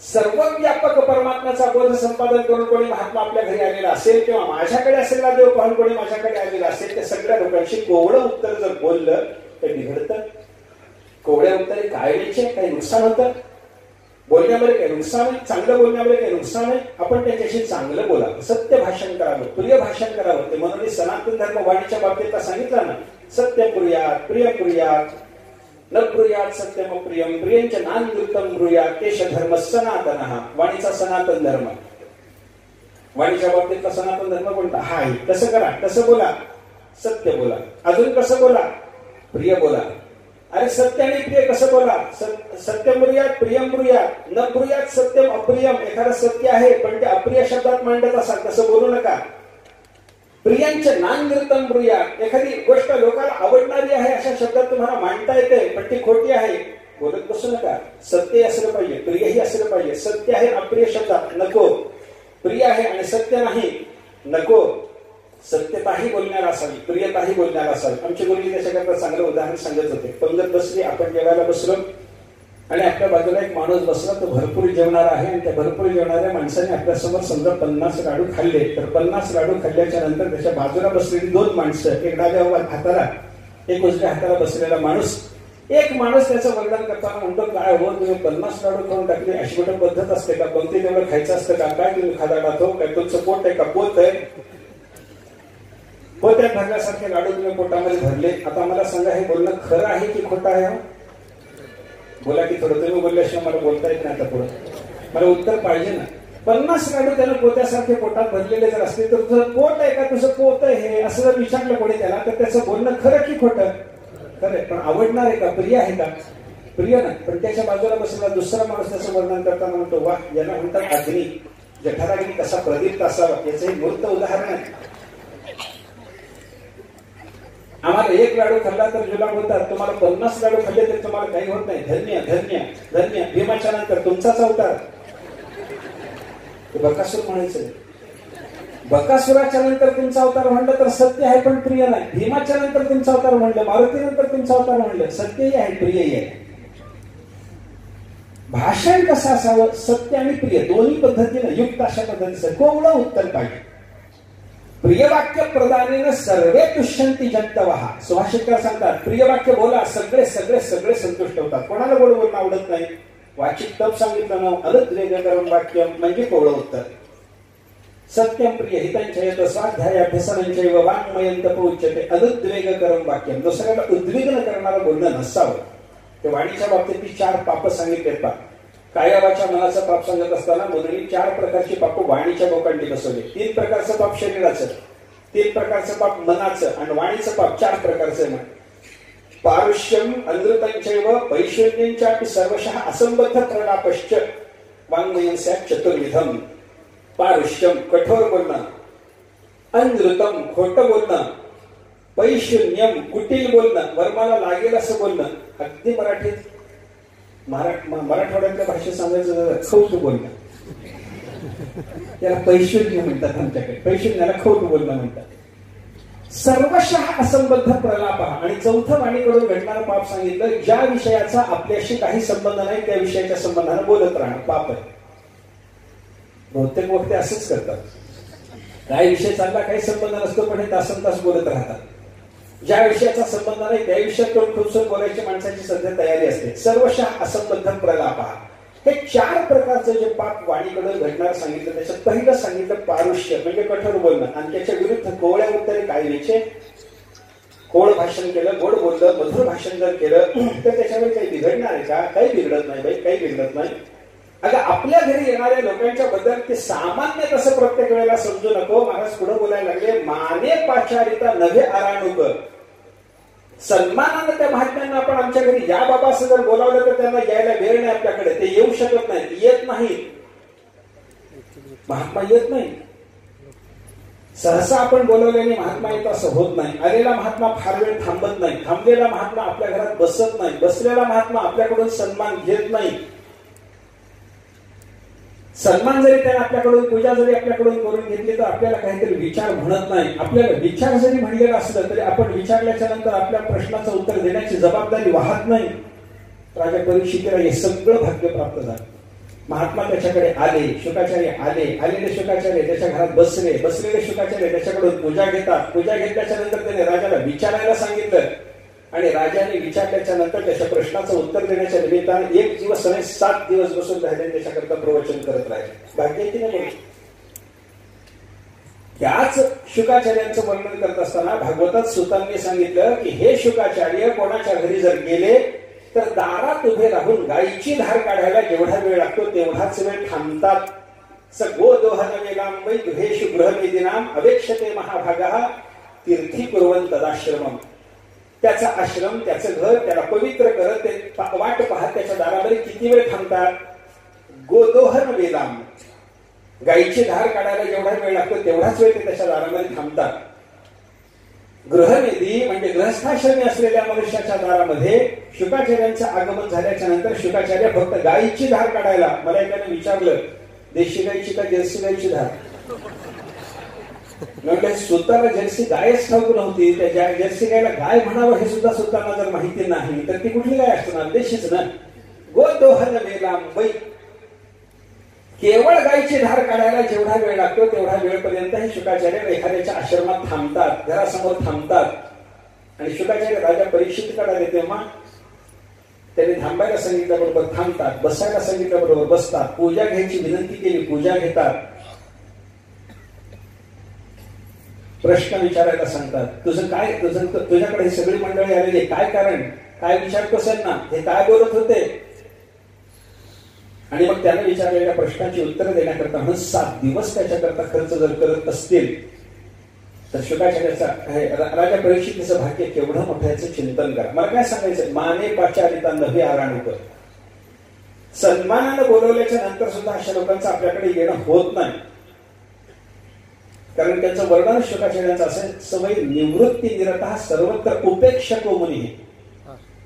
सर्वव्यापक परमात्म्याचा बोध संपादन करून कोणी महात्मा आपल्या घरी आलेला असेल किंवा माझ्याकडे असलेला देव पाहून कोणी माझ्याकडे आलेला असेल, त्या सगळ्या लोकांशी कोवळं उत्तर जर बोललं तर बिघडतं. कोवळ्या उत्तरे काय द्यायचे? काही नुकसान होतं? बोलण्यामध्ये काही नुकसान आहे? चांगलं बोलण्यामध्ये काही नुकसान आहे? आपण त्याच्याशी चांगलं बोलावं, सत्य भाषण करावं, प्रिय भाषण करावं. ते म्हणून सनातन धर्म वाणीच्या बाबतीत सांगितलं ना, सत्य ब्रूयात, प्रिय ब्रूयात, न ब्रूयात सत्यम प्रियम, प्रियंच नानृतम ब्रूयात, केश धर्म सनातनः. वाणीचा सनातन धर्म. वाणीच्या बाबतीतला सनातन धर्म कोणता? हा आहे. कसं करा, कसं बोला? सत्य बोला. अजून कसं बोला? प्रिय बोला. अरे सत्य आणि प्रिय कसं बोला? सत्यम ब्रूयात, प्रियम ब्रूयात, न ब्रूयात सत्यम अप्रियम. एखादं सत्य आहे पण ते अप्रिय शब्दात मांडत असाल तसं बोलू नका. प्रियांचे नानृतम ब्रूयात. एखादी गोष्ट लोकांना आवडणारी आहे अशा शब्दात तुम्हाला मांडता येते पण ती खोटी आहे, बोलत बसू नका. सत्य असलं पाहिजे, प्रियही असलं पाहिजे. सत्य आहे अप्रिय शब्दात नको. प्रिय आहे आणि सत्य नाही नको. सत्यताही बोलण्याला असावी, प्रियताही बोलण्याला असावी. आमची मुलगी त्याच्याकरता चांगलं उदाहरण सांगत होते. पंगत बसली, आपण जेवायला बसलो आणि आपल्या बाजूला एक माणूस बसला, तो भरपूर जेवणारा आहे आणि त्या भरपूर जेवणाऱ्या माणसाने आपल्यासमोर समजा 50 लाडू खाल्ले. तर 50 लाडू खाल्ल्याच्या नंतर त्याच्या बाजूला बसलेली 2 माणसं, एक डाव्या हाताला एक उजव्या हाताला बसलेला माणूस. एक माणूस त्याचं वर्णन करताना म्हणतो, काय हो तुम्ही 50 लाडू खाऊन टाकले, अशी कुठं पद्धत असते का? पंक्ती तेवढं खायचं असतं का? काय तुम्ही खादा खातो काय? तुमचं पोट आहे का? पोत आहे. पोत्यात भरल्यासारखे लाडू तुम्ही पोटामध्ये भरले. आता मला सांगा, हे बोलणं खरं आहे की खोटं आहे? बोला की थोडं. तुम्ही बोलल्याशिवाय मला बोलता येत नाही आता पुढे. मला उत्तर पाहिजे ना. 50 लाडू त्यानं पोत्यासारखे पोटात भरलेले जर असले तर तुझं पोट आहे का? तुझं पोत आहे हे असं जर विचारलं कोणी त्याला तर त्याचं बोलणं खरं की खोटं? खरं. पण आवडणार आहे का? प्रिय आहे का? प्रिय नाही. पण त्याच्या बाजूला बसलेला दुसरा माणूस त्याचं वर्णन करताना म्हणतो, वा याला म्हणतात अग्नी. जठाराग्नी कसा प्रदीप्त असावा याचं एक मूर्त उदाहरण आहे. आम्हाला एक लाडू खाल्ला तर जुलाब होतात, तुम्हाला 50 लाडू खाल्ले तर तुम्हाला काही होत नाही. धन्य धन्य धन्य. भीमाच्या नंतर तुमचाच अवतार. बकासूर म्हणायचं. बकासुराच्या नंतर तुमचा अवतार म्हणलं तर सत्य आहे पण प्रिय नाही. भीमाच्या नंतर तुमचा अवतार म्हणलं, मारुती नंतर तुमचा अवतार म्हणलं, सत्यही आहे प्रियही आहे. भाषण कसं असावं? सत्य आणि प्रिय दोन्ही पद्धतीनं युक्त अशा पद्धतीचं कोवळं उत्तर पाहिजे. प्रियवाक्य प्रदानेन सर्वे तुष्यंती जंतवहा. सुभाषितकार सांगतात प्रियवाक्य बोला, सगळे सगळे सगळे संतुष्ट होतात. कोणाला गोड बोलणं आवडत नाही? वाचिक तप सांगितलं ना, अनुद्वेगकरं वाक्यम म्हणजे कोवळं उत्तर. सत्यम प्रिय हितांचयत स्वाध्याय अभ्यसनांचैव वाङ्मयं तप उच्यते अनुद्वेगकरं वाक्यम. दुसऱ्याला उद्विग्न करणारं बोलणं नसावं. ते वाणीच्या बाबतीत ती 4 पाप सांगितलेत पा. कायावाच्या मनाचं पाप सांगत असताना मुनी 4 प्रकारची पाप वाणीच्या गोकांडी बसवली. 3 प्रकारचं पाप शरीराचं, 3 प्रकारचं पाप मनाचं आणि वाणीचं पाप 4 प्रकारचं आहे. पारुष्यम अनृतंचैव पैशून्यंचापि सर्वशः असंबद्ध प्रलापश्च वाङ्मयं स्यात् चतुर्विधम. पारुष्यम कठोर बोलणं, अनृतम खोटं बोलणं, पैशून्यम कुटील बोलणं, वर्माला लागेल असं बोलणं. अगदी मराठीत मराठवाड्यातल्या भाषेत सांगायचं खौट बोलणं. त्याला पैशून्य म्हणतात आमच्याकडे. पैशून्याला खौट बोलणं म्हणतात. सर्वशः असंबद्ध प्रलाप. आणि 4थं वाणीकडून घडणारं पाप सांगितलं, ज्या विषयाचा आपल्याशी काही संबंध नाही त्या विषयाच्या संबंधाने बोलत राहणं पाप आहे. बहुतेक वक्ते असंच करतात. काही विषय चालला काही संबंध नसतो पण हे तासन तास बोलत राहतात. ज्या विषयाचा संबंध नाही त्या विषयात खुपसून बोलायची माणसाची सध्या तयारी असते. सर्वशः असंबद्ध प्रलाप. हे 4 प्रकारचे जे पाप वाणीकडे घडणार सांगितलं, त्याच्यात पहिलं सांगितलं पारुष्य म्हणजे कठोर बोलणं. आणि त्याच्या विरुद्ध कोवळ्या उत्तरे काय द्यायचे? कोवळ भाषण केलं, गोड बोललं, मधुर भाषण जर केलं तर त्याच्यावर काही बिघडणार आहे का? काही बिघडत नाही बाई, काही बिघडत नाही. अगं आपल्या घरी येणाऱ्या लोकांच्या बद्दल ते सामान्य तसं प्रत्येक वेळेला समजू नको. महाराज पुढे बोलायला लागले, माने पाचारिता नव्हे आराणुक. सन्मानानं त्या महात्म्यांना आपण आमच्या घरी या बाबा असं जर बोलावलं तर त्यांना यायला वेळ नाही आपल्याकडे. ते येऊ शकत नाहीत, येत नाही. महात्मा येत नाही. सहसा आपण बोलवल्याने महात्मा येत असं होत नाही. आलेला महात्मा फार वेळ थांबत नाही. थांबलेला महात्मा आपल्या घरात बसत नाही. बसलेला महात्मा आपल्याकडून सन्मान घेत नाही. सन्मान जरी त्याने आपल्याकडून, पूजा जरी आपल्याकडून करून घेतली तर आपल्याला काहीतरी विचार म्हणत नाही. आपल्याला विचार जरी म्हणलेला असलं तरी आपण विचारल्याच्या नंतर आपल्या प्रश्नाचं उत्तर देण्याची जबाबदारी वाहत नाही. राजा परीक्षितीला हे सगळं भाग्य प्राप्त झालं. महात्मा त्याच्याकडे आले, शुकाचार्य आले, आलेले शुकाचार्य त्याच्या घरात बसले, बसलेले शुकाचार्य त्याच्याकडून पूजा घेतात. पूजा घेतल्याच्या नंतर त्याने राजाला विचारायला सांगितलं आणि राजाने विचारल्याच्या नंतर त्याच्या प्रश्नाचं उत्तर देण्याच्या निमित्ताने 1 दिवस आणि 7 दिवस बसून राहिले त्याच्याकरता प्रवचन करत राहिले. भाग्याची नाही. त्याच शुकाचार्यांचं वर्णन करत असताना भागवतात सुतांनी सांगितलं की हे शुकाचार्य कोणाच्या घरी जर गेले तर दारात उभे राहून गायीची धार काढायला जेवढा वेळ लागतो तेवढाच वेळ थांबतात. स गोदोहन वेलांबई गृहेषु गृहमेदिनाम अवेक्षते महाभागः तीर्थी कुर्वन् तदाश्रमम्. त्याचा आश्रम, त्याचं घर त्याला पवित्र करत ते वाट पाहत त्याच्या दारामध्ये किती वेळ थांबतात? गोदोहन वेलाम, गायीची धार काढायला जेवढा वेळ लागतो तेवढाच वेळ ते त्याच्या दारामध्ये थांबतात. गृहनिधी म्हणजे गृहस्थाश्रमी असलेल्या मनुष्याच्या दारामध्ये शुकाचार्यांचं आगमन झाल्याच्या नंतर शुकाचार्य फक्त गायीची धार काढायला. मला एकाने विचारलं, देशी गायीची का जर्सी गायीची धार? स्वतःला जर्सी गायच ठाऊक नव्हती. त्या जर्सी गायला गाय म्हणावं हे सुद्धा स्वतःला जर माहिती नाही तर ती कुठली गाय असणार? देशीच ना. गोदोहन वेलांबई, केवळ गायीची धार काढायला जेवढा वेळ लागतो तेवढा वेळपर्यंत हे शुकाचार्य एखाद्याच्या आश्रमात थांबतात, घरासमोर थांबतात. आणि शुकाचार्य राजा परीक्षितकडे आले तेव्हा त्यांनी थांबायला सांगितल्याबरोबर थांबतात, बसायला सांगितल्याबरोबर बसतात, पूजा घ्यायची विनंती केली पूजा घेतात, प्रश्न विचारायला सांगतात. तुझं काय, तुझ्याकडे ही सगळी मंडळी आलेली, काय कारण, काय विचारतोस ना, हे काय बोलत होते? आणि मग त्याने विचारलेल्या प्रश्नाची उत्तरं देण्याकरता म्हणून 7 दिवस त्याच्याकरता खर्च जर करत असतील तर शुकाचार्याचा राजा परीक्षितीचं भाग्य केवढं मोठं याचं चिंतन करा. मला काय सांगायचं, माने पाचारिता नव्हे आराणुक. सन्मानानं बोलवल्याच्या नंतर सुद्धा अशा लोकांचं आपल्याकडे येणं होत नाही. कारण त्यांचं वर्णन शुकाचार्यांचं असेल, सवय निवृत्ती निरतः सर्वत्र उपेक्षको मुनी.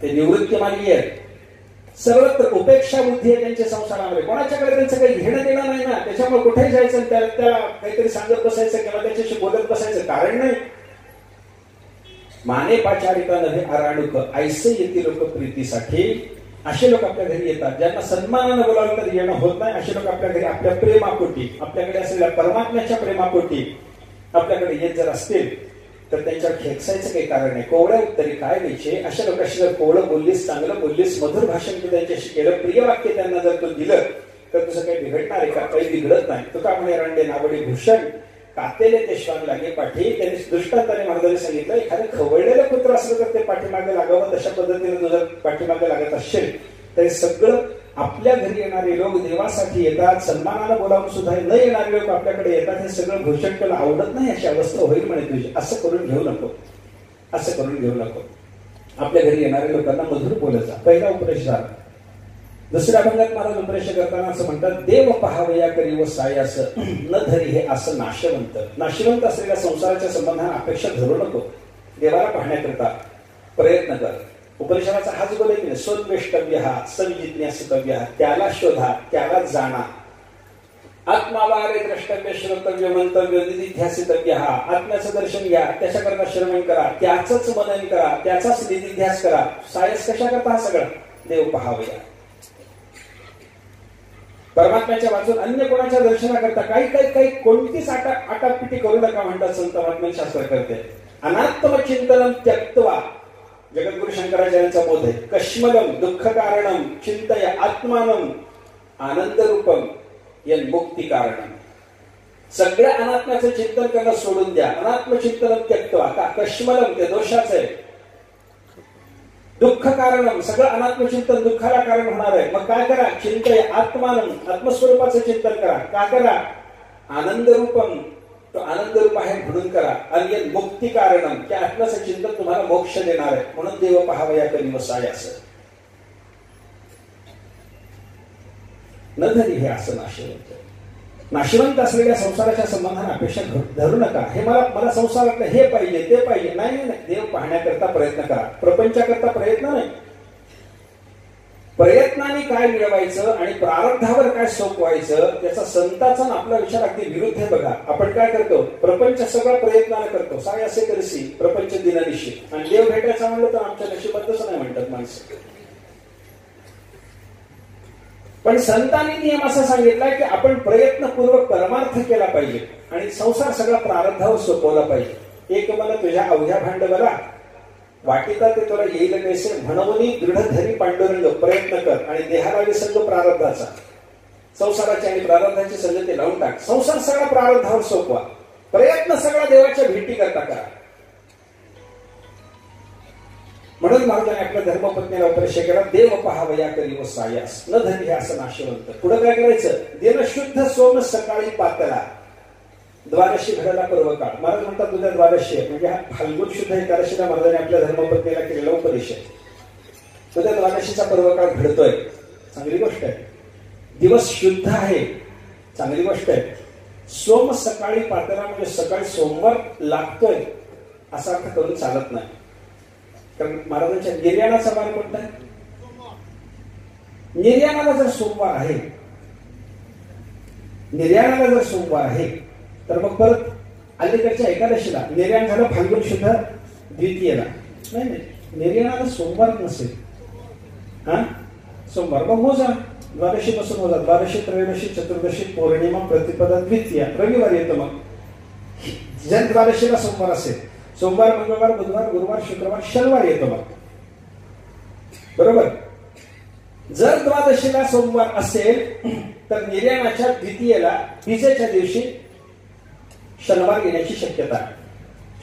ते निवृत्ती मार्गी आहेत, सर्वत्र उपेक्षा बुद्धी आहे त्यांच्या संसारामध्ये. कोणाच्याकडे त्यांचं काही घेणं देणं नाही ना, त्याच्यामुळे कुठेही जायचं त्याला काहीतरी सांगत बसायचं किंवा त्याच्याशी बोलत बसायचं कारण नाही. माने पाचारिता नव्हे आराणुक ऐसे येते लोक प्रीतीसाठी. असे लोक आपल्या घरी येतात ज्यांना सन्मानानं बोलावलं तरी येणं होत नाही. असे लोक आपल्या घरी आपल्या प्रेमापोटी, आपल्याकडे असलेल्या परमात्म्याच्या प्रेमापोटी आपल्याकडे येत जर असतील तर त्यांच्यावर खेकसायचं काही कारण नाही. कोवळ्या तरी काय द्यायचे. अशा लोकांशी जर कोवळं बोललीस, चांगलं बोललीस, मधुर भाषण तू त्यांच्याशी केलं, प्रिय वाक्य त्यांना जर तू दिलं तर तुझं काही बिघडणार आहे का? काही बिघडत नाही. तुका म्हणे रांडे नावडी भूषण कातेले ते श्वान लागे पाठी. त्यांनी दृष्टांताने महाराजांनी सांगितलं, एखादं खवळलेलं पुत्र असलं तर ते पाठीमागे लागावं. तशा पद्धतीने तुझं पाठीमागे लागत असेल तरी सगळं आपल्या घरी येणारे लोक देवासाठी येतात, सन्मानाला बोलावून सुद्धा न येणारे लोक आपल्याकडे येतात. हे सगळं भूषण तुला आवडत नाही अशी अवस्था होईल म्हणे तुझी. असं करून घेऊ नको, असं करून घेऊ नको. आपल्या घरी येणाऱ्या लोकांना मधुर बोलत जा. पहिला उपदेश झाला. दुसऱ्या अभंगात महाराज उपदेश करताना असं म्हणतात, देव पहावया करी व सायास न धरी हे असं नाशवंत. नाशवंत असलेल्या संसाराच्या संबंधाने अपेक्षा धरू नको. देवाला पाहण्याकरता प्रयत्न कर. उपनिषदाचा हाच बोल आहे की स्वद्वेष्टव्य हा सविजिज्ञासितव्य, त्याला शोधा, त्याला जाणा. आत्मावारे द्रष्टव्य श्रोतव्य मंतव्य निधिध्यासितव्य हा. आत्म्याचं दर्शन घ्या, त्याच्याकरता श्रवण करा, त्याचंच मनन करा, त्याचाच निधिध्यास करा. सायस कशा करता? हा सगळं देव पहावया. परमात्म्याच्या वाचून अन्य कोणाच्या दर्शनाकरता काही काही काही कोणतीच आटापिटी करू नका म्हणतात संत महात्म्य शास्त्र करते. अनात्म चिंतनम त्यक्त्वा, जगद्गुरु शंकराचार्यांचा बोध आहे. कश्मलम दुःख कारणम चिंतय आत्मानम आनंद रूपम यन मुक्ती कारणम. सगळ्या अनात्म्याचं चिंतन करणं सोडून द्या. अनात्म चिंतनम त्यक्त्वा. का? कश्मलम ते दोषाचं आहे. दुःख कारणम सगळं अनात्मचिंतन दुःखाला कारण होणार आहे. मग काय करा? चिंतय आत्मानम, आत्मस्वरूपाचं चिंतन करा. का करा? आनंद रूपम, तो आनंद रूप आहे म्हणून करा. आणि मुक्ती कारणम, त्या आत्म्याचं चिंतन तुम्हाला मोक्ष देणार आहे. म्हणून देव पहावया करी व सायास न धरी हे असं नाशवंत. नाशवंत असलेल्या संसाराच्या संबंधाने अपेक्षा धरू नका. हे मला संसारातलं हे पाहिजे ते पाहिजे. नाही नाही, देव पाहण्याकरता प्रयत्न करा. प्रपंचाकरता प्रयत्न नाही. प्रयत्नाने काय मिळवायचं आणि प्रारब्धावर काय सोपवायचं त्याचा संताचा आपला विचार अगदी विरुद्ध आहे. बघा आपण काय करतो, प्रपंच सगळा प्रयत्नाने करतो. साय असे करसी प्रपंच दिननिशी. आणि देव भेटायचा म्हणलं तर आमच्या नशिबातच नाही म्हणतात माणसं. पण संतांनी नियम असा सांगितला की आपण प्रयत्नपूर्वक परमार्थ केला पाहिजे आणि संसार सगळा प्रारब्धावर सोपवला पाहिजे. एक मला तुझ्या अवघ्या भांडवला वाटिता ते तुला येईल कैसे म्हणून दृढ धरी पांडुरंग. प्रयत्न कर आणि देहाला विसंग प्रारब्धाचा, संसाराची आणि प्रारब्धाची संगती लावून टाक. संसार सगळा प्रारब्धावर सोपवा. प्रयत्न सगळा देवाच्या भेटी करता करा. म्हणून महाराजांनी आपल्या धर्मपत्नीला उपदेश केला, देव पहावया करी व सायास न धरी हे असं नाशवंत. पुढे काय करायचं? दिन शुद्ध सोम सकाळी पातळा द्वादशी घडाला पर्व काळ. महाराज म्हणतात उद्या द्वादशी आहे म्हणजे हा फाल्गुन शुद्ध एकादशीला महाराजांनी आपल्या धर्मपत्नीला केलेला उपदेश आहे. उद्या द्वादशीचा पर्व काळ घडतोय, चांगली गोष्ट आहे. दिवस शुद्ध आहे, चांगली गोष्ट आहे. सोम सकाळी पातळा म्हणजे सकाळी सोमवार लागतोय असा अर्थ करून चालत नाही. कारण महाराजांच्या निर्याणाचा वार कोणता आहे? निर्याणाला जर सोमवार आहे, निर्याणाला जर सोमवार आहे तर मग परत अलीकडच्या एकादशीला निर्याण झालं फाल्गुन शुद्ध द्वितीयेला. नाही नाही, निर्याणाला सोमवार नसेल. हा सोमवार मग मोजा, द्वादशी पासून मोजा. द्वादशी त्रयोदशी चतुर्दशी पौर्णिमा प्रतिपदा द्वितीया रविवार येतं. मग जर द्वादशीला सोमवार असेल, सोमवार मंगळवार बुधवार गुरुवार शुक्रवार शनिवार येतो. मग बरोबर. जर द्वादशीला सोमवार असेल तर निर्याणाच्या द्वितीयेला बीजेच्या दिवशी शनिवार येण्याची शक्यता आहे.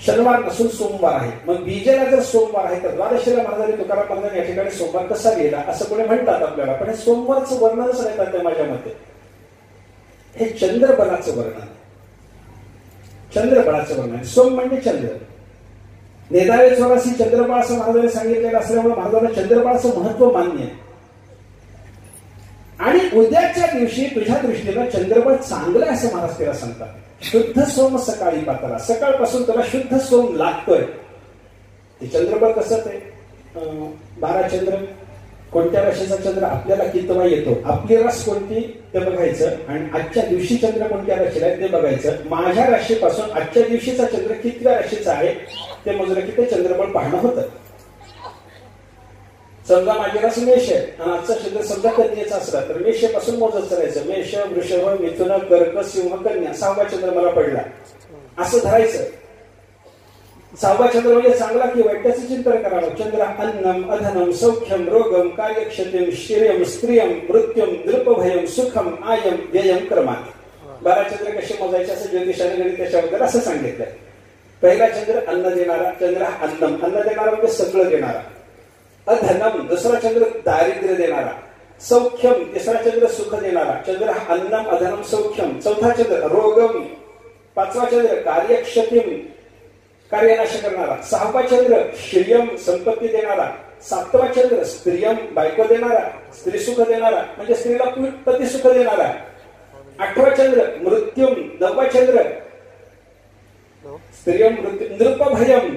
शनिवार नसून सोमवार आहे. मग बीजेला जर सोमवार आहे तर द्वादशीला महाराजांनी तुकाराम महाराजांनी या ठिकाणी सोमवार कसा गेला असं कोणी म्हणतात आपल्याला. पण हे सोमवारचं वर्णनच नाही त्या माझ्या मते. हे चंद्रबलाचं वर्णन, चंद्रबळाचं वर्णन. सोम म्हणजे चंद्र. नेदावे चौरासी चंद्रबाळ असं महाराजांनी सांगितलेलं असल्यामुळे महाराजांना चंद्रबाळाचं महत्व मान्य आहे. आणि उद्याच्या दिवशी तुझ्या दृष्टीनं चंद्रबळ चांगलं असं महाराज तिला सांगतात. शुद्ध सोम सकाळी पाताला, सकाळपासून तुला शुद्ध सोम लागतोय. ते चंद्रबळ कसं ते 12 चंद्र, कोणत्या राशीचा चंद्र आपल्याला कितवा येतो, आपली रास कोणती ते बघायचं, आणि आजच्या दिवशी चंद्र कोणत्या राशीला आहे ते बघायचं. माझ्या राशीपासून आजच्या दिवशीचा चंद्र कितव्या राशीचा आहे ते मोजलं की ते चंद्रबळ पाहणं होतं. समजा माझी रास मेष आहे आणि आजचा चंद्र समजा कन्येचा असला तर मेषपासून मोजत चालायचं. मेष, वृषभ, मिथुन, कर्क, सिंह, कन्या, 6वा चंद्र मला पडला असं धरायचं. 6वा चंद्र म्हणजे चांगला की वाईट त्याचं चिंतन करावं. चंद्र अन्नम, अधनम, सौख्यम, रोगम, कार्यक्षतिम, श्रेयम, स्त्रियम, मृत्युम, नृपभयम, सुखम, आयम, व्ययम, क्रमात. 12 चंद्र कसे मोजायचे असं ज्योतिषाने गणित त्याच्याबद्दल असं सांगितलंय. पहिला चंद्र अन्न देणारा, चंद्र अन्नम, अन्न देणारा म्हणजे सगळं देणारा. अधनम, दुसरा चंद्र दारिद्र्य देणारा. सौख्यम, तिसरा चंद्र सुख देणारा. चंद्र अन्नम, अधनम, सौख्यम. चौथा चंद्र रोगम. 5वा चंद्र कार्यक्षतिम, कार्यनाश करणारा. 6वा चंद्र श्रियम, संपत्ती देणारा. 7वा चंद्र स्त्रियम, बायको देणारा, स्त्री सुख देणारा म्हणजे स्त्रीला पती सुख देणारा. 8वा चंद्र मृत्युम. 9वा चंद्र स्त्रियम, मृत्यू, नृपभयम.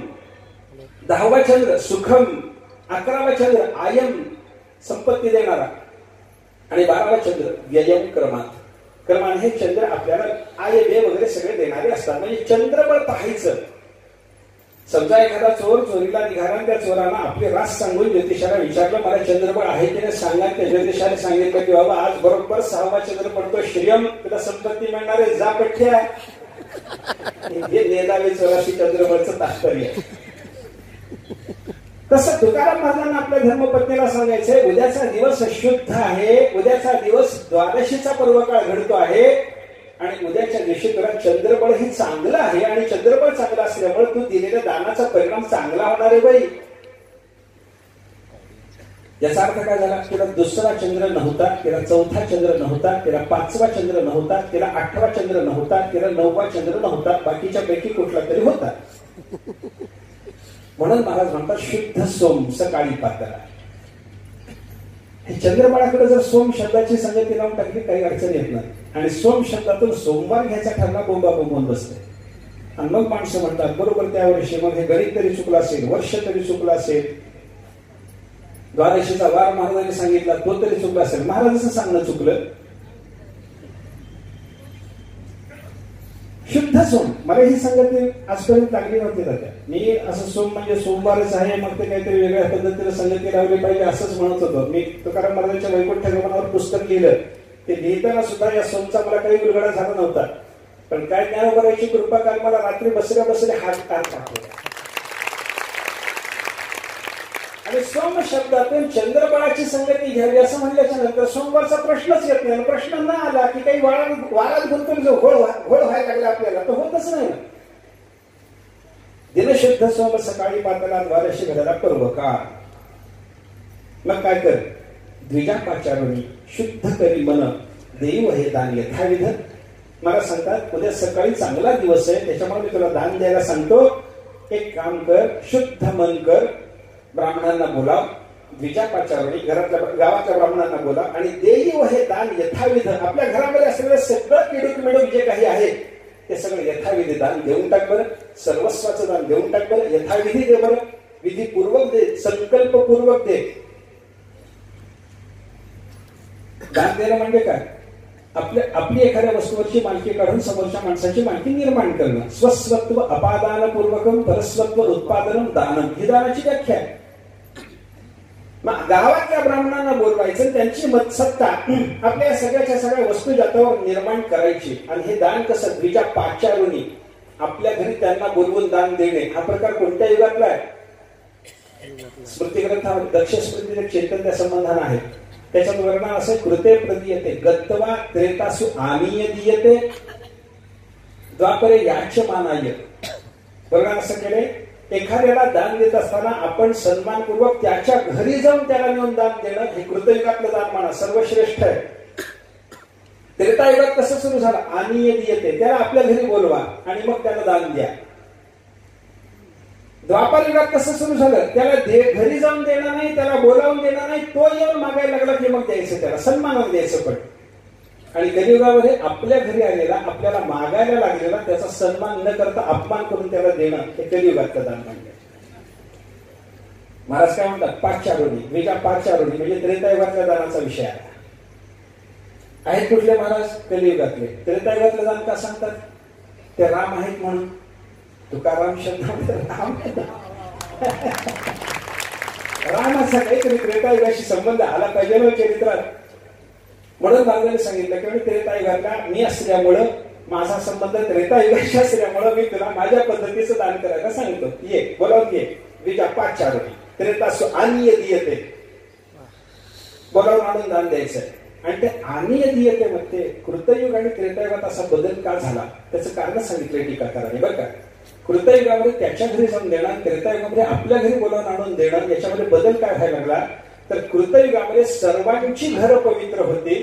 10वा चंद्र सुखम. 11वा चंद्र आयम, संपत्ती देणारा. आणि 12वा चंद्र व्ययम, क्रमात. क्रमाने हे चंद्र आपल्याला आय व्यय वगैरे सगळे देणारे असतात. म्हणजे चंद्रबळ पाहायचं. समजा एखादा चोर चोरीला निघाला, त्या चोरानं आपली रास सांगून ज्योतिषाला विचारलं मला चंद्रबळ आहे की नाही सांगा. त्या ज्योतिषाने सांगितलं की बाबा आज बरोबर 6वा चंद्र पडतो, श्रियम, तुला संपत्ती मिळणार आहे, जा पठ्या. हे नेदावे चोराशी चंद्रबळचं तात्पर्य. तसं तुकाराम महाराजांना आपल्या धर्मपत्नीला सांगायचंय उद्याचा दिवस शुद्ध आहे, उद्याचा दिवस द्वादशीचा पर्वकाळ घडतो आहे आणि उद्याच्या दिवशी तुला चंद्रबळ हे चांगलं आहे आणि चंद्रबळ चांगलं असल्यामुळे तू दिलेल्या दानाचा परिणाम चांगला होणार आहे बाई. याचा अर्थ काय झाला, तिला दुसरा चंद्र नव्हता, तिला चौथा चंद्र नव्हता, तिला 5वा चंद्र नव्हता, तिला 8वा चंद्र नव्हता, तिला 9वा चंद्र नव्हता, बाकीच्या पैकी कुठला तरी होता. म्हणून महाराज म्हणतात शुद्ध सोम सकाळी पाताला. हे चंद्रबाळाकडे जर सोम शब्दाची संगती लावून टाकली काही अडचण येत नाही. आणि सोम शब्दातून सोमवार घ्यायचा ठरला बोंबा बोंबून बसते. आणि मग माणसं म्हणतात बरोबर त्या वर्षी मग हे गणित तरी चुकलं असेल, वर्ष तरी चुकलं असेल, द्वादशीचा वार महाराजांनी सांगितला तो तरी चुकला असेल. महाराजांचं सांगणं चुकलं. शुद्ध सोम मला ही संगती आजपर्यंत लागली नव्हती. त्याच्या मी असं सोम म्हणजे सोमवारच आहे मग ते काहीतरी वेगळ्या पद्धतीने संगती लावली पाहिजे असंच म्हणत होतो मी. तुकाराम महाराजांच्या वैकुंठ गमनावर पुस्तक लिहिलं, ते लिहिताना सुद्धा या सोमचा मला काही उलगडा झाला नव्हता. पण काय ज्ञानोबराची कृपा काल मला रात्री बसल्या बसल्या हात काढ टाकले आणि सोम शब्दातून चंद्रबळाची संगती घ्यावी असं म्हणल्याच्या नंतर सोमवारचा प्रश्नच येत नाही. प्रश्न न आला की काही वारात गुंतून जो घोळ व्हायला लागला आपल्याला तो होतच नाही. दिनशुद्ध सोम सकाळी पाताला द्वादशी घडाला पर्वकाळ. मग काय कर, द्विजापाचारुणी शुद्ध करी मन देव हे दान यथाविध. मला सांगतात उद्या सकाळी चांगला दिवस आहे त्याच्यामुळे मी तुला दान द्यायला सांगतो. एक काम कर, शुद्ध मन कर, ब्राह्मणांना बोलाव, द्विजापाचारुणी घरातल्या गावातल्या ब्राह्मणांना बोला आणि देव हे दान यथाविध. आपल्या घरामध्ये असलेलं सगळं किडूक मिडूक जे काही आहे ते सगळं यथाविधी दान देऊन टाक बरं. सर्वस्वाचं दान देऊन टाक बरं. यथाविधी दे बरं, विधीपूर्वक दे, संकल्पपूर्वक दे. दान देणं म्हणजे काय, आपली एखाद्या वस्तूवरची मालकी काढून समोरच्या माणसाची मालकी निर्माण करणं. स्वस्वत्व अपादानपूर्वकम परस्वत्व उत्पादनम दानम ही दानाची व्याख्या आहे. मग गावातल्या ब्राह्मणांना बोलवायचं, त्यांची मतसत्ता आपल्या सगळ्याच्या सगळ्या वस्तू जातावर निर्माण करायची. आणि हे दान कसं, द्विजा पाचारुणी आपल्या घरी त्यांना बोलवून दान देणे. हा प्रकार कोणत्या युगातला आहे, स्मृतिग्रंथामध्ये दक्ष स्मृती चैतन्य संबंधान आहे. त्याच्यात वर्णन असं, कृते प्रदीयते गत्वा त्रेतासु आमीय दीयते द्वापरे याचमानाय. वर्णन असं केले, एखाद्याला दान देत असताना आपण सन्मानपूर्वक त्याच्या घरी जाऊन त्याला नेऊन दान देणं हे कृतयुगातलं दान म्हणा सर्वश्रेष्ठ आहे. त्रेतायुगात कसं सुरू झालं, आमीय दीयते, त्याला आपल्या घरी बोलवा आणि मग त्याला दान द्या. द्वापार युगात कसं सुरू झालं, त्याला घरी जाऊन देणं नाही, त्याला बोलावून देणं नाही, तो येऊन मागायला लागला की मग द्यायचं, त्याला सन्मानानं द्यायचं. पण आणि कलियुगामध्ये आपल्या घरी आलेला, आपल्याला मागायला लागलेला, त्याचा सन्मान न करता अपमान करून त्याला देणं, हे कलियुगातलं दान मानलं. महाराज काय म्हणतात, पाचारोणी, वेगा पाचारोणी म्हणजे त्रेतायुगातल्या दानाचा विषय आहे. आहेत कुठले महाराज? कलियुगातले. त्रेतायुगातलं दान का सांगतात? ते राम आहेत म्हणून. तुकाराम शब्द रामाचा काहीतरी त्रेतायुगाशी संबंध आला पाहिजे ना चरित्रात, म्हणून महाराजांनी सांगितलं की त्रेतायुगातला मी असल्यामुळं, माझा संबंध त्रेतायुगाशी असल्यामुळं मी तुला माझ्या पद्धतीचं दान करायला सांगतो. ये बोलावून ये, विजा पाचारोणी त्रेतासु आनीय दीयते, बोलावून आणून दान द्यायचंय. आणि ते आनीय दीयते मध्ये कृतयुग आणि त्रेतायुगात असा बदल का झाला, त्याचं कारण सांगितलंय टीकाकाराने. बरं का, कृतयुगामध्ये त्याच्या घरी जाऊन देणं, त्रेतायुगामध्ये आपल्या घरी बोलावून आणून देणं, याच्यामध्ये बदल काय व्हायला लागला, तर कृतयुगामध्ये सर्वांची घर पवित्र होती.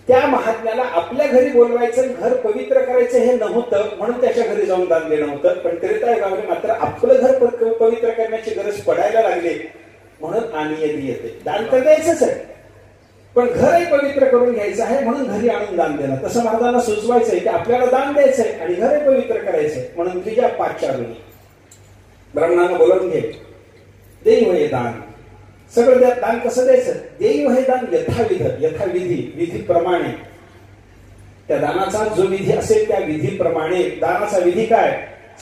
त्या महात्म्याला आपल्या घरी बोलवायचं, घर पवित्र करायचं हे नव्हतं, म्हणून त्याच्या घरी जाऊन दान देणं होतं. पण त्रेतायुगामध्ये मात्र आपलं घर पवित्र करण्याची गरज पडायला लागली, म्हणून आनीय दीयते, दान तर द्यायचंच आहे, पण घरही पवित्र करून घ्यायचं आहे, म्हणून घरी आणून दान देणं. तसं महाराजांना सुचवायचंय की आपल्याला दान द्यायचंय आणि घरही पवित्र करायचंय, म्हणून तुझ्या पाचारोणी, ब्राह्मणांना बोलावून घे, देई हे दान. सगळं दान कसं द्यायचं? देई हे दान यथाविध, यथाविधी, विधीप्रमाणे. त्या दानाचा जो विधी असेल त्या विधीप्रमाणे. दानाचा विधी काय?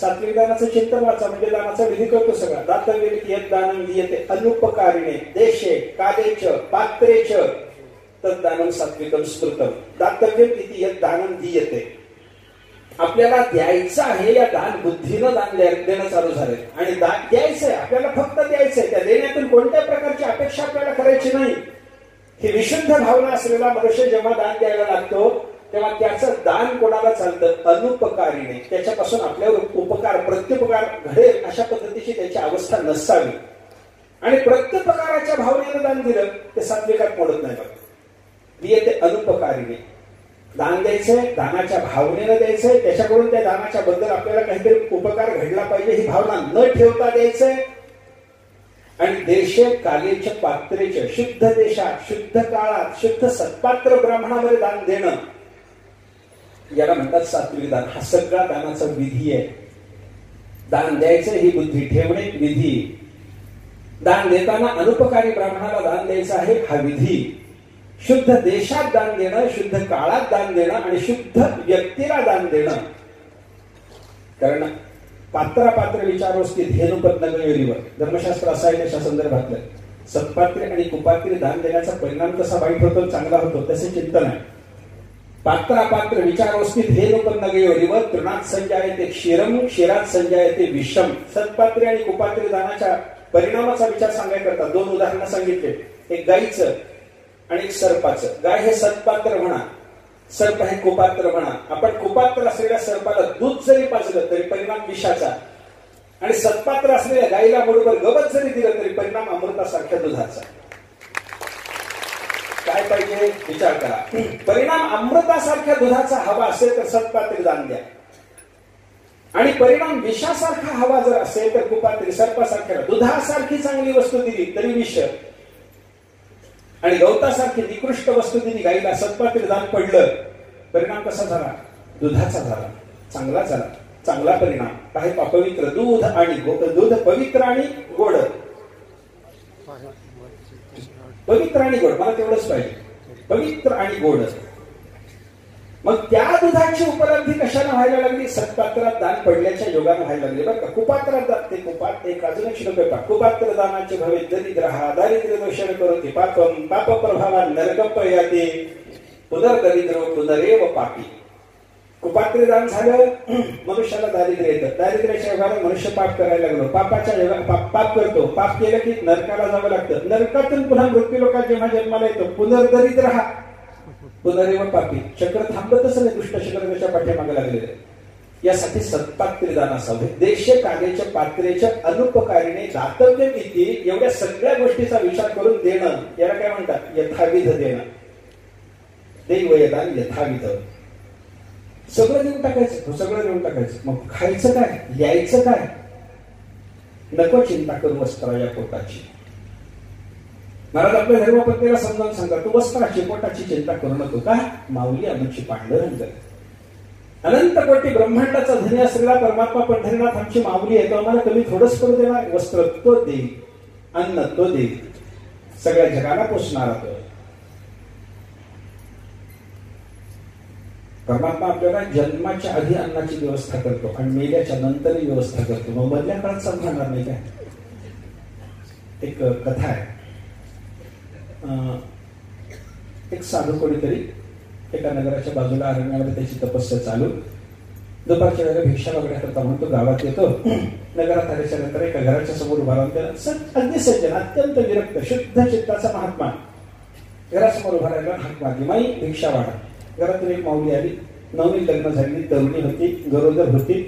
सात्विक दानाचं चिंतन वाचा, म्हणजे दानाचा विधी करतो सगळा. दातव्य यत् दानं दीयते अनुपकारिणे देशे कालेच पात्रेच तद्दानं सात्विकं स्मृतं दातव्यम् इति यत् दानं दीयते. आपल्याला द्यायचं आहे, या दान बुद्धीनं दान देणं चालू झालंय. आणि द्यायचंय आपल्याला, फक्त द्यायचंय. त्या देण्यातून कोणत्या प्रकारची अपेक्षा आपल्याला करायची नाही. ही विशुद्ध भावना असलेला मनुष्य जेव्हा दान द्यायला लागतो, तेव्हा त्याचं दान कोणाला चालतं? अनुपकारीने. त्याच्यापासून आपल्यावर उपकार, प्रत्युपकार घडेल अशा पद्धतीची त्याची अवस्था नसावी. आणि प्रत्युपकाराच्या भावनेनं दान दिलं ते सात्विकात मोडत नाही. बघ, दीयते अनुपकारीने. दान द्यायचंय, दानाच्या भावनेनं द्यायचंय, त्याच्याकडून त्या दानाच्या बद्दल आपल्याला काहीतरी उपकार घडला पाहिजे ही भावना न ठेवता द्यायचंय. आणि देशे कालेच पात्रेच, शुद्ध देशात, शुद्ध काळात, शुद्ध सत्पात्र ब्राह्मणामध्ये दान देणं, याला म्हणतात सात्विक दान. हा सगळा दानाचा विधी आहे. दान द्यायचं ही बुद्धी ठेवणे विधी. दान देताना अनुपकारी ब्राह्मणाला दान द्यायचं आहे हा विधी. शुद्ध देशात दान देणं, शुद्ध काळात दान देणं आणि शुद्ध व्यक्तीला दान देणं. कारण पात्रापात्र विचारोस की धेनुपद नगरीवर धर्मशास्त्र असा आहे त्याच्या संदर्भातलं. सत्पात्री आणि कुपात्री दान देण्याचा परिणाम कसा वाईट होतो चांगला होतो त्याचे चिंतन आहे. पात्रापात्र विचारोस की धेनुपद नगरीवर तृणात संजायते क्षीरम, क्षीरात संजायते विषम. सत्पात्री आणि कुपात्री दानाच्या परिणामाचा विचार सांगायकरता दोन उदाहरणं सांगितले. एक गाईचं आणि एक सर्पाचं. गाय हे सत्पात्र म्हणा, सर्प हे कुपात्र म्हणा. आपण कुपात्र असलेल्या सर्पाला दूध जरी पाजलं तरी परिणाम विषाचा, आणि सत्पात्र असलेल्या गायीला बरोबर गवत जरी दिलं तरी परिणाम अमृतासारख्या दुधाचा. काय पाहिजे विचार करा. परिणाम अमृतासारख्या दुधाचा हवा असेल तर सत्पात्री दान द्या, आणि परिणाम विषासारखा हवा जर असेल तर कुपात्री सर्पासारख्या. दुधासारखी चांगली वस्तू दिली तरी विष, आणि गवतासारखी निकृष्ट वस्तू दिली गाईला, सत्पात्री दान पडलं, परिणाम कसा झाला? दुधाचा झाला, चांगला झाला, चांगला परिणाम. काय? पवित्र दूध आणि दूध पवित्र आणि गोड. पवित्र आणि गोड, मला तेवढंच पाहिजे, पवित्र आणि गोड. मग त्या दुधाची उपलब्धी कशाने व्हायला लागली? सत्पात्रात दान पडल्याच्या योगाने व्हायला लागली. बरं का, कुपात्रात ते कुपात एक अजून एक श्लोक आहे. कुपात्र दानाचे भवे दरिद्रहा दारिद्र्य दोषण करोति पापम पाप प्रभावा नरकं प्रयाते पुनर्दरिद्रो पुनरेव पापी. कुपात्री दान झालं, मनुष्याला दारिद्र्य येतं. दारिद्र्याच्या योगाने मनुष्य पाप करायला लागलो. पापाच्या योगाने पाप करतो. पाप केलं की नरकाला जावं लागतं. नरकातून पुन्हा मृत्यू लोकात जेव्हा जन्माला येतो पुनर्दरिद्र हा पुनरेव पापी. चक्र थांबतच नाही, दुष्ट चक्र त्याच्या पाठीमागे लागलेले. यासाठी सत्पात्री दान असावे. देशे कालेच्या पात्रेच्या अनुपकारीने दातव्य किती, एवढ्या सगळ्या गोष्टीचा विचार करून देणं, याला काय म्हणतात? यथाविध देणं. दैवयदान यथाविध. सगळं देऊन टाकायचं, सगळं देऊन टाकायचं. मग खायचं काय? यायचं काय? नको चिंता करू वस्त्राया पोटाची. महाराज आपल्या धर्मपत्नीला समजावून सांगतात, तू वस्त्राची पोटाची चिंता करू नको. का? माऊली आमची पांडुरंग, अनंत कोटी ब्रह्मांडाचा धनी असलेला परमात्मा पंढरीनाथ आमची माऊली आहे. तो आम्हाला कमी थोडंच करू देणार. वस्त्र तो देईल, अन्न तो देईल, सगळ्या जगाला पोचणारा तो. परमात्मा आपल्याला जन्माच्या आधी अन्नाची व्यवस्था करतो आणि मेल्याच्या नंतरही व्यवस्था करतो. मग मधल्या काळात समजणार नाही काय? एक कथा आहे. एक साधू कोणीतरी एका नगराच्या बाजूला अरण्यामध्ये त्याची तपस्या चालू. दुपारच्या वेळेला भिक्षा वगैरे करता म्हणून तो गावात येतो. नगरात आल्याच्या नंतर एका घराच्या समोर उभा राहून त्याला अगदी सज्जन, अत्यंत विरक्त, शुद्ध चित्ताचा महात्मा घरासमोर उभा राहिला. हाक मारली, माई भिक्षा वाढा. घरातून एक माऊली आली. नवीन लग्न झालेली तरुणी होती, गरोदर होती.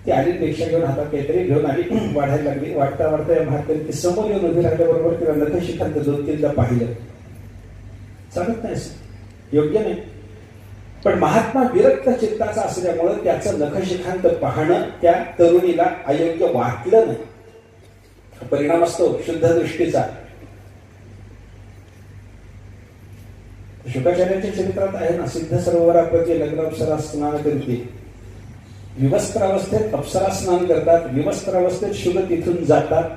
ती आली, भिक्षा घेऊन हातात काहीतरी घेऊन आली, वाढायला लागली. वाढता वाढता या महात्म्याने ती समोर येऊन उभी राहिल्याबरोबर तिला नखशिखांत 2-3दा पाहिलं. चालत नाही, योग्य नाही. पण महात्मा विरक्त चित्ताचा असल्यामुळे त्याचं नखशिखांत पाहणं त्या तरुणीला अयोग्य वाटलं नाही. परिणाम असतो शुद्ध दृष्टीचा. शुकाचार्यांच्या चरित्रात आहे ना, सिद्ध सरोवराप्रती लग्न अप्सरा स्नान करते. विवस्त्र अवस्थेत अप्सरा स्नान करतात, विवस्त्र अवस्थेत शुक तिथून जातात.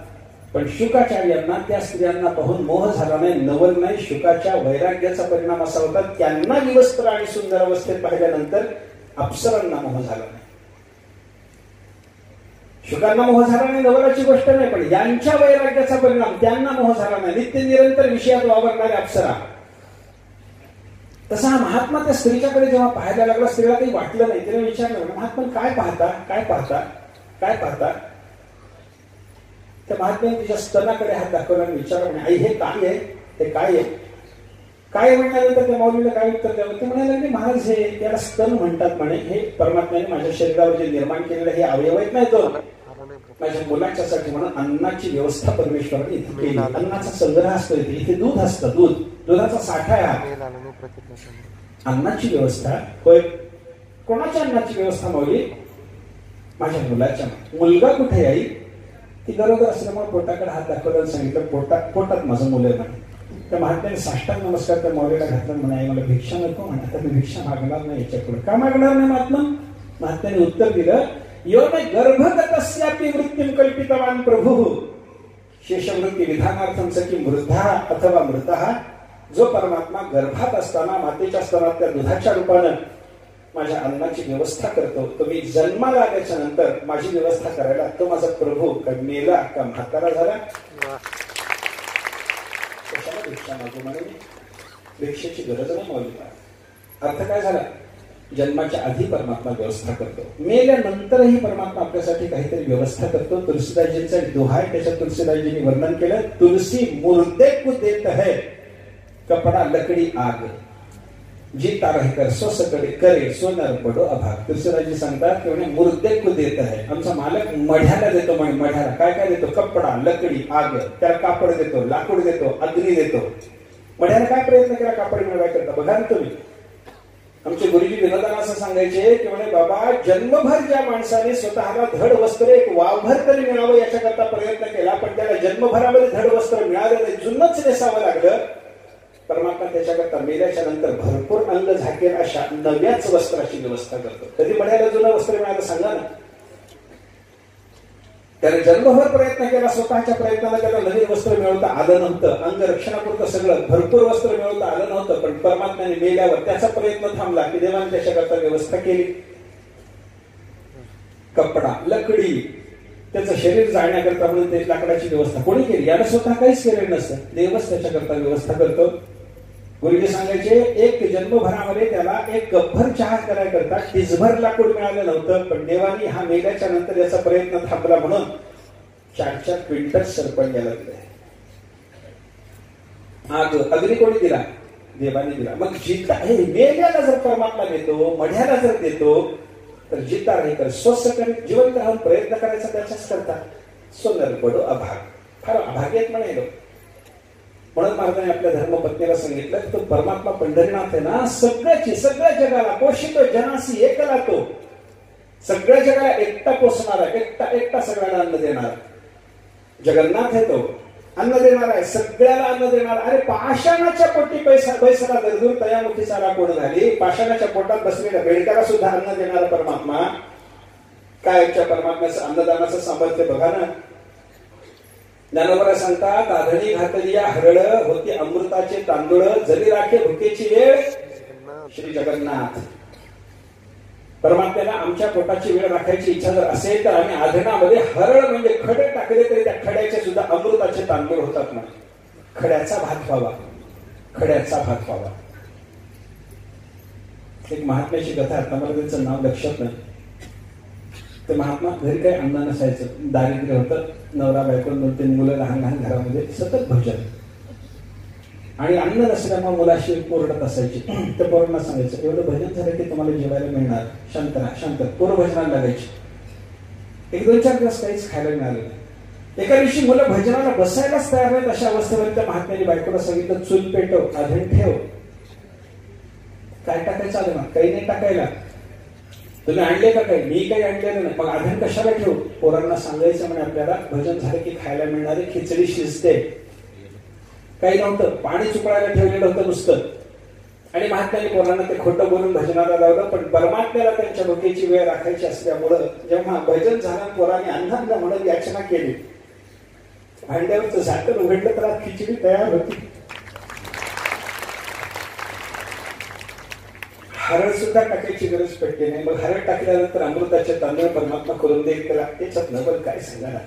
पण शुकाचार्यांना त्या स्त्रियांना पाहून मोह झाला नाही, नवल नाही. शुकाच्या वैराग्याचा परिणाम असा होता, त्यांना विवस्त्र आणि सुंदर अवस्थेत पाहिल्यानंतर अप्सरांना मोह झाला नाही. शुकांना मोह झाला नाही नवलाची गोष्ट नाही, पण यांच्या वैराग्याचा परिणाम त्यांना मोह झाला नाही. नित्य निरंतर विषयात वावरणारे अप्सरा. तसा हा महात्मा त्या स्त्रीच्याकडे जेव्हा पाहायला लागला, स्त्रीला काही वाटलं नाही. तिने विचारलं, महात्मा काय पाहता, काय पाहता, काय पाहता? त्या महात्म्याने तिच्या स्तनाकडे हात दाखवला आणि विचारलं, आई हे काय आहे, हे काय आहे? काय म्हणल्यानंतर त्या माऊलीला काय उत्तर द्यावं? ते म्हणायला लागले, महाराज हे त्याला स्तन म्हणतात म्हणे. हे परमात्म्याने माझ्या शरीरावर जे निर्माण केलेलं हे अवयव आहेत नाही, तो माझ्या मुलांच्यासाठी म्हणून अन्नाची व्यवस्था परमेश्वराने इथे केली. अन्नाचा संग्रह असतो इथे. इथे दूध असतं, दुधाचा साठा आहे. अन्नाची व्यवस्था होय. कोणाच्या अन्नाची व्यवस्था माऊली? माझ्या मुलाच्या. मुलगा कुठे आई? ती गरोदर असल्यामुळे पोटाकडे हात दाखवला, सांगितलं पोटात माझं मुलं आहे म्हणे. त्या महात्म्याने साष्टांग नमस्कार त्या माऊलीला घातला. म्हणे आई मला भिक्षा नको म्हणे. आता मी भिक्षा मागणार नाही याच्या पुढे. का मागणार नाही महात्मा? महात्म्याने उत्तर दिलं, यो मे गर्भगतस्यापि वृत्तिं कल्पितवान प्रभुः शेषवृत्ती विधानार्थं सखी वृद्धा अथवा मृतः. जो परमात्मा गर्भात असताना मातेच्या स्तनात त्या दुधाच्या रूपानं माझ्या अन्नाची व्यवस्था करतो, तो मी जन्माला आल्याच्या नंतर माझी व्यवस्था करायला तो माझा प्रभू का मेला का म्हातारा झाला? कशाला भिक्षा मागू म्हणे? भिक्षेची गरज नाही माऊलीला. अर्थ काय झाला? जन्माच्या आधी परमात्मा व्यवस्था करतो, मेल्यानंतरही परमात्मा आपल्यासाठी काहीतरी व्यवस्था करतो. तुलसीदासजींचा दोहा आहे, त्याच्यात तुलसीदासजींनी वर्णन केलं, तुलसी मुर्दे को देत है कपडा लकडी आग, जीता रहकर सो सकड़े करे सो नर पडो अभाग. तुलसीदासजी सांगतात की म्हणे मुर्दे को देत आहे. आमचा मालक मढ्याला देतो म्हणे. मढ्याला काय काय देतो? कपडा, लकडी, आग. त्याला कापड देतो, लाकूड देतो, अग्नी देतो. मढ्याला काय प्रयत्न केला कापड मिळवायकरता? बघा ना तुम्ही. आमचे गुरुजी विनोदाला असं सांगायचे की म्हणे बाबा, जन्मभर ज्या माणसाने स्वतःला धड वस्त्र एक वावभर तरी मिळावं याच्याकरता प्रयत्न केला, पण त्याला जन्मभरामध्ये धड वस्त्र मिळालं नाही, जुनच नेसावं लागलं. परमात्मा त्याच्याकरता मेल्याच्या नंतर भरपूर अंग झाकेल अशा नव्याच वस्त्राची व्यवस्था करतो. कधी मढ्याला जुनं वस्त्र मिळालं सांगा ना? त्याने जन्मभर प्रयत्न केला, स्वतःच्या प्रयत्नाला त्याला नवीन वस्त्र मिळवता आलं नव्हतं. अंग रक्षणापुरतं सगळं भरपूर वस्त्र मिळवता आलं नव्हतं, पण परमात्म्याने मेल्यावर त्याचा प्रयत्न थांबला की देवाने त्याच्याकरता व्यवस्था केली. कपडा, लकडी, त्याचं शरीर जाळण्याकरता म्हणून ते लाकडाची व्यवस्था कोणी केली? याला स्वतः काहीच केलेलं नसतं, देवच त्याच्याकरता व्यवस्था करतो. गुरुजी सांगायचे, एक जन्मभरामध्ये त्याला एक कपभर चहा करायकरता टिचभर लाकूड मिळालं नव्हतं, पण देवानी हा मेल्याच्या नंतर याचा प्रयत्न थांबला म्हणून 4-4 क्विंटल सरपण द्यायला दिले. आग, अग्नी कोणी दिला? देवाने दिला. मग जिता हे मेल्याला जर परमात्मा देतो, मढ्याला जर देतो, तर जिता राही तर स्वस्थ जिवंत राहून प्रयत्न करायचा त्याच्याच करता. सोनर पडो अभाग. फार अभाग्यात म्हणायलो. म्हणून महाराजांनी आपल्या धर्मपत्नीला सांगितलं की तो परमात्मा पंढरीनाथ आहे ना, सगळ्या जगाला पोषितो जनासी एकला, तो सगळ्या जगाला एकटा पोसणारा, एकटा सगळ्यांना अन्न देणार. जगन्नाथ आहे तो, अन्न देणार आहे, सगळ्याला अन्न देणार. अरे पाषाणाच्या पोटी पैसा दरदूर तयामुखी चाला कोण झाली. पाषाणाच्या पोटात बसलेल्या बेडकाला सुद्धा अन्न देणारा परमात्मा. काय परमात्म्याचं अन्नदानाचं सामर्थ्य बघा ना. ज्ञानोबा सांगतात, आधणी घातलिया हरळ होती अमृताचे तांदूळ, जरी राखे भुकेची वेळ श्री जगन्नाथ. परमात्म्याला आमच्या पोटाची वेळ राखायची इच्छा जर असेल तर आम्ही आधनामध्ये हरळ म्हणजे खडे टाकले तरी त्या खड्याचे सुद्धा अमृताचे तांदूळ होतात ना. खड्याचा भात व्हावा, खड्याचा भात व्हावा. एक महात्म्याची कथा, आता मला त्यांचं नाव लक्षात नाही. ते महात्मा घरी काही अन्न नसायचं, दारिद्र्य होतं, नवरा बायको 2-3 मुलं लहान लहान घरामध्ये सतत भजन आणि अन्न नसल्यामुळे मुलाशी ओरडत असायची. त्या पोरांना सांगायचं, एवढं भजन झालं की तुम्हाला जेवायला मिळणार, शांत राहा, शांत. पोरं भजनाला लागायची. 1-2-4 दिवस काहीच खायला मिळालं नाही. एका दिवशी मुलं भजनाला बसायलाच तयार नाहीत. अशा अवस्थेवर त्या महात्म्याने बायकोला सांगितलं, चूल पेटव, आधण ठेव. काय टाकायचं आलं ना, काही नाही टाकायला. तुम्ही आणले का काही? मी काही आणलेलं नाही. मग आधण कशाला ठेवू? पोरांना सांगायचं म्हणे, आपल्याला भजन झालं की खायला मिळणारी खिचडी शिजते. काही नव्हतं, पाणी चुकळायला ठेवलेलं होतं नुसतं. आणि महात्म्याने पोरांना ते खोटं बोलून भजनाला लावलं. पण परमात्म्याला त्यांच्या भुकेची वेळ राखायची असल्यामुळं जेव्हा भजन झालं, पोरांनी अन्नांना म्हणून याचना केली, भांड्यावरचं झाकण उघडलं तर खिचडी तयार होती. हरळ सुद्धा टाकायची गरज पडली नाही. मग हरळ टाकल्यानंतर अमृताचे तांदूळ परमात्मा करून देईल त्याला. त्याच्यात नवल काय सांगा.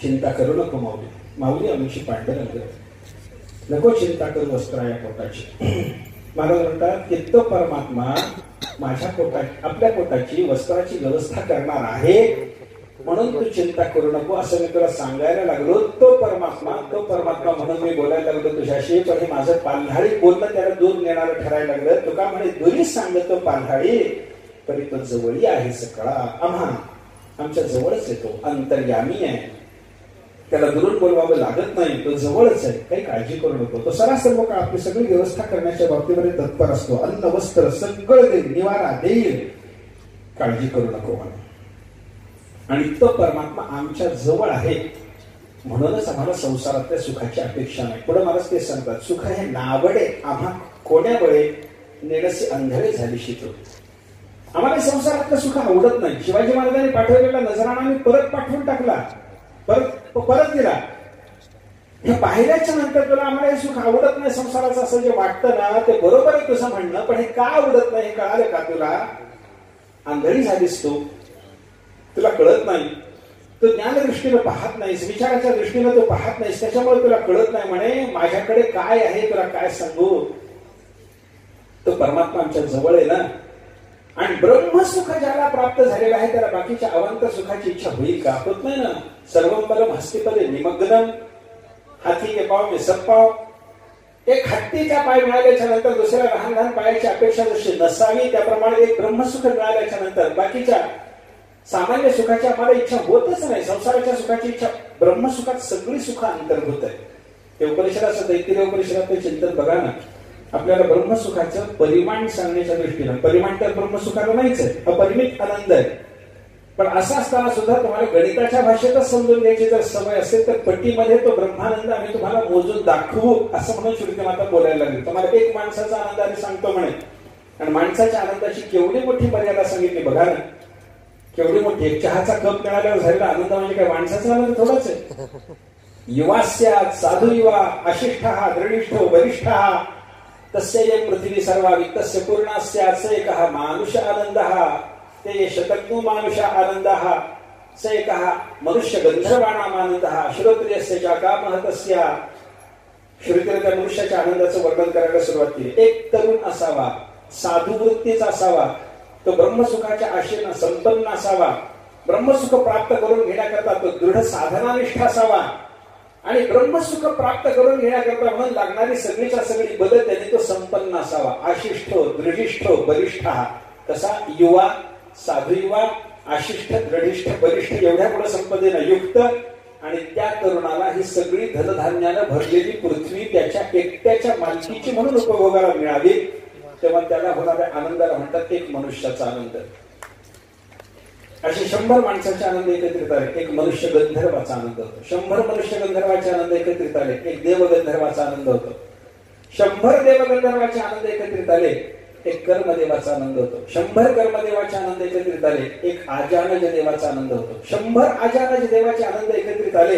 चिंता करू नको माऊली, माऊली आमची पांढरंग, नको चिंता करू वस्त्रा या पोटाची. महाराज म्हणतात की तो परमात्मा माझ्या पोटाची, आपल्या पोटाची वस्त्राची व्यवस्था करणार आहे, म्हणून तू चिंता करू नको असं मी तुला सांगायला लागलो. तो परमात्मा म्हणून मी बोलायला लागलो तुझ्याशी. पण हे माझं पाल्हाळी बोलणं त्याला दूर नेणारं ठरायला लागलं. तुका म्हणे दुरी सांगतो पाल्हाळी, तरी तो जवळी आहे सकळा. आमच्या जवळच येतो, अंतर्यामी आहे, त्याला दुरून बोलवावं लागत नाही, तो जवळच आहे, काही काळजी करू नको. तो सरासर लोक आपली सगळी व्यवस्था करण्याच्या बाबतीमध्ये तत्पर असतो. अन्न वस्त्र सगळं देईल, निवारा देईल, काळजी करू नको म्हणून. आणि तो परमात्मा आमच्या जवळ आहे, म्हणूनच आम्हाला संसारातल्या सुखाची अपेक्षा नाही. पुढे महाराज ते सांगतात, सुख हे नावडे आम्हा कोण्याबळे नेडसे अंधळे झाली शिकलो. आम्हाला संसारातलं सुख आवडत नाही. शिवाजी महाराजांनी पाठवलेला नजराणा मी परत पाठवून टाकला, परत दिला. हे पाहिल्याच्या नंतर तुला आम्हाला हे सुख आवडत नाही संसाराचं असं जे वाटतं ना, ते बरोबर आहे तुझं म्हणणं. पण हे का आवडत नाही हे कळालं का तुला? आंधळी झालीस तू, तुला कळत नाही. तू ज्ञान दृष्टीनं पाहत नाहीस, विचाराच्या दृष्टीनं तू पाहत नाहीस, त्याच्यामुळे तुला कळत नाही. म्हणे माझ्याकडे काय आहे तुला काय सांगू. तो परमात्मा आमच्या जवळ आहे ना. आणि ब्रह्मसुख ज्याला प्राप्त झालेलं आहे त्याला बाकीच्या अवंत सुखाची इच्छा होईल का? होत नाही ना. सर्वम बलम हस्तिपदे निमग्नम, हाथी के पाव में सब पाव. एक हत्तीचा पाय मिळाल्याच्या नंतर दुसऱ्या लहान लहान पायाची अपेक्षा जशी नसावी, त्याप्रमाणे एक ब्रह्मसुख मिळाल्याच्या नंतर बाकीच्या सामान्य सुखाची आम्हाला इच्छा होतच नाही. संसाराच्या सुखाची इच्छा, ब्रह्मसुखात सगळी सुख अंतर्भूत आहे. ते उपनिषदाचं तैत्तिरीय उपनिषदात चिंतन बघा ना. आपल्याला ब्रह्मसुखाचं परिमाण सांगण्याच्या दृष्टीनं, परिमाण तर ब्रह्मसुखाला नाहीच आहे, अपरिमित आनंद आहे. पण असं असताना सुद्धा तुम्हाला गणिताच्या भाषेतच समजून घ्यायची जर सवय असेल तर पट्टीमध्ये तो ब्रह्मानंद आम्ही तुम्हाला मोजून दाखवू असं म्हणून श्रुती माता बोलायला लागली. तुम्हाला एक माणसाचा आनंद आम्ही सांगतो म्हणे, आणि माणसाच्या आनंदाची केवढी मोठी मर्यादा सांगितली बघा ना. केवढी मोठी. एक चहाचा कप मिळाल्यावर झालेला आनंद म्हणजे काय माणसाचा आनंद थोडाच आहे. युवास्यात साधू युवा आशिष्ठः दृढिष्ठो वरिष्ठः तस्य पृथ्वी सर्वा वित्तस्य पूर्णस्य स एकः मानुष आनंदः ते शतज्ञो मानुष आनंदः स एकः मनुष्य गंधर्वाणाम आनंदः श्रोत्रियस्य जाकामः तस्य. श्रुतीने त्या मनुष्याच्या आनंदाचं वर्णन करायला सुरुवात केली. एक तरुण असावा, साधू वृत्तीचा असावा, तो ब्रह्मसुखाच्या आशेनं संपन्न असावा, ब्रह्मसुख प्राप्त करून घेण्याकरता तो दृढ साधनानिष्ठ असावा, आणि ब्रह्मसुख प्राप्त करून घेण्याकरता म्हणून लागणारी सगळीच्या सगळी बदल त्याने तो संपन्न असावा. आशिष्ठो दृढिष्ठो बलिष्ठ. कसा? युवा, साधू युवा, आशिष्ठ दृढिष्ठ बलिष्ठ एवढ्या पुढे संपदेनं युक्त. आणि त्या तरुणाला ही सगळी धनधान्यानं भरलेली पृथ्वी त्याच्या एकट्याच्या मालकीची म्हणून उपभोगाला मिळावी. तेव्हा त्याला होणाऱ्या आनंदाला म्हणतात एक मनुष्याचा आनंद. असे 100 माणसाचे आनंद एकत्रित आले, एक मनुष्य गंधर्वाचा आनंद होतो. 100 मनुष्य गंधर्वाचे आनंद एकत्रित आले, एक देव गंधर्वाचा आनंद होतो. 100 देव गंधर्वाचे आनंद एकत्रित आले, एक कर्मदेवाचा आनंद होतो. 100 कर्मदेवाचे आनंद एकत्रित आले, एक आजानज देवाचा आनंद होतो. 100 आजानज देवाचे आनंद एकत्रित आले,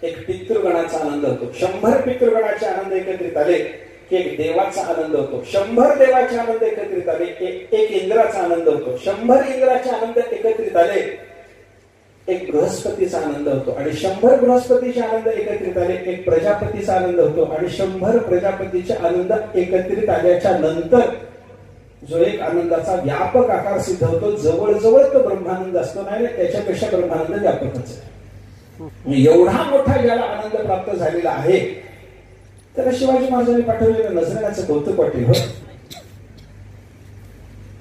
एक पितृगणाचा आनंद होतो. 100 पितृगणाचे आनंद एकत्रित आले, एक देवाचा आनंद होतो. 100 देवाचे आनंद एकत्रित आले, एक इंद्राचा आनंद होतो. 100 इंद्राचे आनंद एकत्रित आले, एक बृहस्पतीचा आनंद होतो. आणि 100 बृहस्पतीचे आनंद एकत्रित आले, एक प्रजापतीचा आनंद होतो. आणि 100 प्रजापतीचे आनंद एकत्रित आल्याच्या नंतर जो एक आनंदाचा व्यापक आकार सिद्ध होतो, जवळजवळ तो ब्रह्मानंद असतो, नाही त्याच्यापेक्षा ब्रह्मानंद व्यापकच आहे. एवढा मोठा ज्याला आनंद प्राप्त झालेला आहे त्याला शिवाजी महाराजांनी पाठवलेलं नजरेचं कौतुक वाटेल. हो,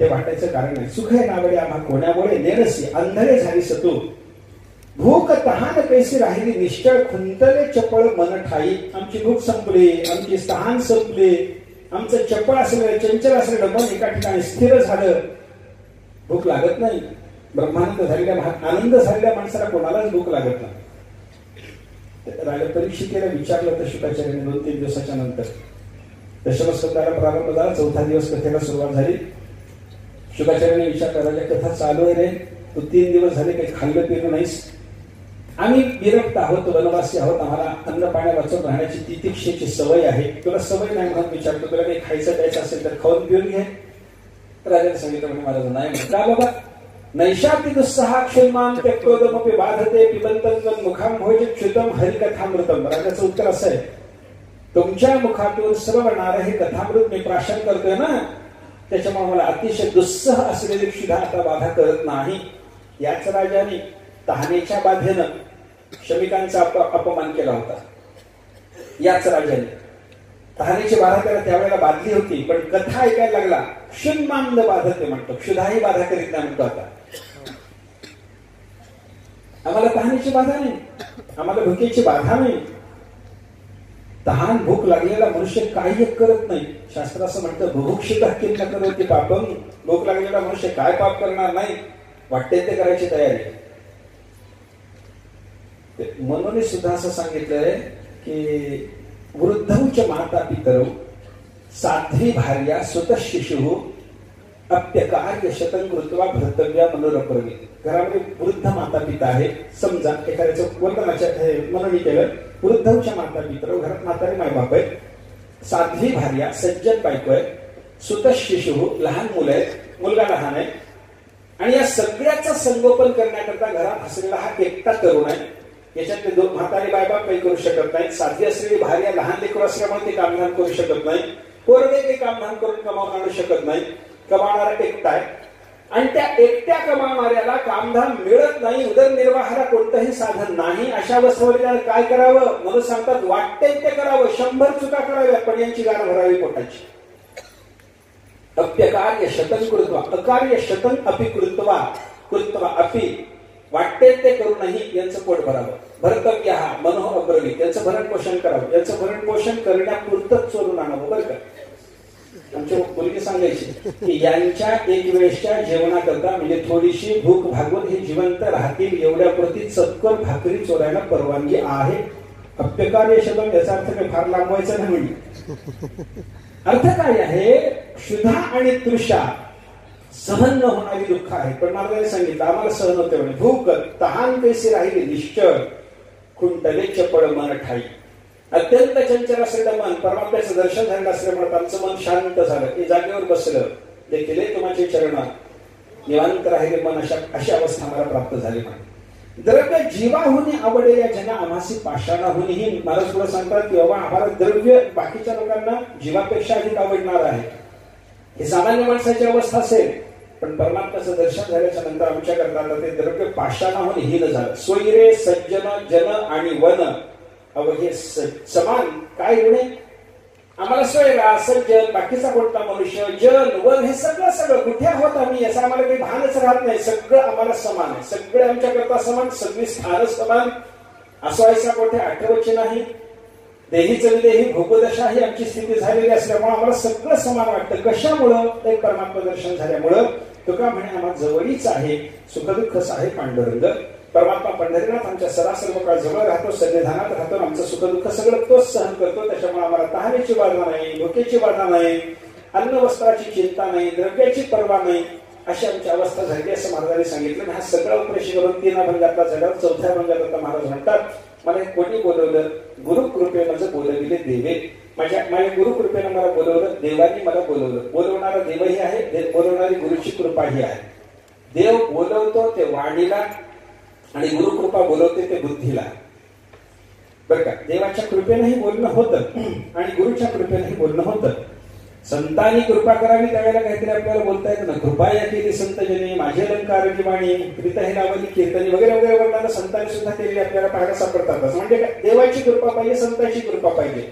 ते वाटायचं कारण नाही. सुख आहे नावडे आम्हा कोण्यामुळे नेरसी अंधळे झाली सतू, भूक तहान कैसी राहिली निश्चळ, खुंतले चपळ मन ठाई. आमची भूक संपली, आमची तहान संपली, आमचं चपळ असलेलं चंचल असलेलं मन एका ठिकाणी स्थिर झालं. भूक लागत नाही. ब्रह्मानंद झालेल्या आनंद झालेल्या माणसाला कोणालाच भूक लागत नाही. राजा परीक्षितेला विचारलं तर शुकाचार्याने 2-3 दिवसाच्या नंतर दशमस्कंदाला प्रारंभ झाला. 4था दिवस कथेला सुरुवात झाली. शुकाचार्याने विचारलं, राजा कथा चालू आहे रे, तू 3 दिवस झाले काही खाल्लं पिलं नाहीस. आम्ही विरक्त आहोत, वनवासी आहोत, आम्हाला अन्न पाण्या वाचून राहण्याची तितिक्षेची सवय आहे. तुला सवय नाही म्हणून विचारतो, तुला काही खायचं प्यायचं असेल तर खाऊन पिऊन घे. राजाने सांगितलं म्हणजे महाराज नाही का बाबा, नैशाती दुस्सहा क्षुन्मान त्यक्तोदमपि बाधते पिबंतं मुखाम भोज च्युतम हरिकथामृतम. राजाचं उत्तर असं आहे, तुमच्या मुखातून श्रवणारं हे कथामृत मी प्राशन करतोय ना, त्याच्यामुळे मला अतिशय दुस्सह असलेली क्षुधा आता बाधा करत नाही. याच राजाने तहानेच्या बाधेनं शमिकांचा अपमान केला होता. याच राजाने तहानेची बाधा त्याला त्यावेळेला बाधली होती, पण कथा ऐकायला लागला. क्षुन्मांद बाधते म्हणतो, क्षुधाही बाधा करीत नाही म्हणतो. आता आम्हाला तहानेची बाधा नाही, आम्हाला भुकेची बाधा नाही. तहान भूक लागलेला मनुष्य काही एक करत नाही. शास्त्र असं म्हणतं, बुभुक्षितः किं न करोति पापम. भूक लागलेला मनुष्य काय पाप करणार नाही, वाटते ते करायची तयारी. म्हणून सुद्धा असं सांगितलंय की वृद्धौच माता पितरौ साध्वी भार्या सुत शिशु अप्यकार्य शतं कृत्वा भर्तव्या मनोरपर्वी. घरामध्ये वृद्ध माता पिता आहे, समजा एखाद्याचं वर्तनाच्या मनोनी केलं, वृद्धौच्या माता पितरौ, घरात म्हातारी मायबाप आहे, साध्वी भार्या सज्जन बायको आहे, सुत शिशु लहान मुलं आहेत, मुलगा लहान आहे, आणि या सगळ्याचं संगोपन करण्याकरता घरात हसलेला हा एकटा तरुण आहे. याच्यातले 2 म्हातारी बायबाप काही करू शकत नाही. साध्वी असलेली भार्या लहान लेकरू असल्यामुळे ते कामधाम करू शकत नाही. पोरगे काही कामधाम करून कमावून आणू शकत नाही. कमावणारा एकटा आहे, आणि त्या एकट्या कमावणाऱ्याला कामधाम मिळत नाही, उदरनिर्वाहाला कोणतंही साधन नाही. अशा अवस्थेवर काय करावं म्हणून सांगतात, वाटते ते करावं. 100 चुका कराव्या, पण यांची गार भरावी पोटाची. अप्यकार्य शतं कृत्वा, अकार्य शतं अपि कृत्वा, कृत्वा अपि, वाटते ते करूनही यांचं पोट भरावं. भर्तव्य हा मनोह अब्रवी, त्यांचं भरण पोषण करावं. यांचं भरण पोषण करण्यापुरतच चोरून आणावं. बरं का, आमच्या मुलगी सांगायची की यांच्या एक वेळेसच्या जेवणाकरता म्हणजे थोडीशी भूक भागवून हे जिवंत राहतील एवढ्यापुरती चक्कर भाकरी चोरायला परवानगी आहे. अप्यकार्य शतं याचा अर्थ काही फार लांबवायचा नाही. म्हणजे अर्थ काय आहे, क्षुधा आणि तृषा सहन न होणारी दुःख आहे. पण महाराजांनी सांगितलं आम्हाला सहन होते म्हणे. भूक तहान कैसी राहिली निश्चळ, खुंटले चपळ मन ठाई. अत्यंत चंचल असलेलं मन, परमात्म्याचं दर्शन झालं असल्यामुळे आमचं मन शांत झालं, ते जागेवर बसलं. देखील तुमचे चरण निवांत राहिले मन, अशी अवस्था आम्हाला प्राप्त झाली. द्रव्य जीवाहुनी आवडे या जना आम्हासी पाषाणाहुनीही. महाराज पुढे सांगतात की बाबा आम्हाला द्रव्य बाकीच्या लोकांना जीवापेक्षा अधिक आवडणार आहे. हे सामान्य माणसाची अवस्था असेल, पण परमात्म्याचं दर्शन झाल्याच्या नंतर आमच्या करता ते द्रव्य पाषाणाहून हीन झालं. सोयरे सज्जन जन आणि वन अव हे समान काय गुणे. आम्हाला सोयरा सज्जन बाकीचा कोणता मनुष्य जन वन हे सगळं कुठे आहोत आम्ही याचा आम्हाला काही भानच राहत नाही. सगळं आम्हाला समान आहे, सगळे आमच्या करता समान, सगळी स्थान समान. असवायचा कोठे आठवचे नाही. देहीच विदेही भूपदशा ही आमची स्थिती झालेली असल्यामुळे आम्हाला सगळं समान वाटतं. कशामुळं, एक परमात्मा दर्शन झाल्यामुळं. तुका म्हणे आम्हा जवळीच आहे, सुखदुःख आहे पांडुरंग. परमात्मा पंढरीनाथ आमच्या सरासर काळ जवळ राहतो, सन्निधानात राहतो, आमचं सुखदुःख सगळं तोच सहन करतो. त्याच्यामुळे आम्हाला तहानेची बाधा नाही, भुकेची बाधा नाही, अन्न वस्त्राची चिंता नाही, द्रव्याची पर्वा नाही, अशी आमची अवस्था झाली असं महाराजांनी सांगितलं. हा सगळा उपदेश करून 3 अभंगातला झाला. 4थ्या अभंगात आता महाराज म्हणतात, मला कोणी बोलवलं, गुरुकृपे माझं बोलविले देवे. माझ्या गुरुकृपेनं मला बोलवलं, देवानी मला बोलवलं. बोलवणारा देवही आहे, बोलवणारी गुरुची कृपाही आहे. देव बोलवतो ते वाणीला आणि गुरुकृपा बोलवते ते बुद्धीला. बरं का, देवाच्या कृपेनंही बोलणं होतं आणि गुरुच्या कृपेनंही बोलणं होतं. संतांनी कृपा करावी त्यावेळेला काहीतरी आपल्याला बोलता येतं ना. कृपा या केली संतजनी, माझे अलंकार वाणी, प्रीत हे लावली कीर्तनी वगैरे वगैरे वर्णनं संतांनी सुद्धा केलेली आपल्याला पाहायला सापडतात. म्हणजे काय, देवाची कृपा पाहिजे, संतांची कृपा पाहिजे.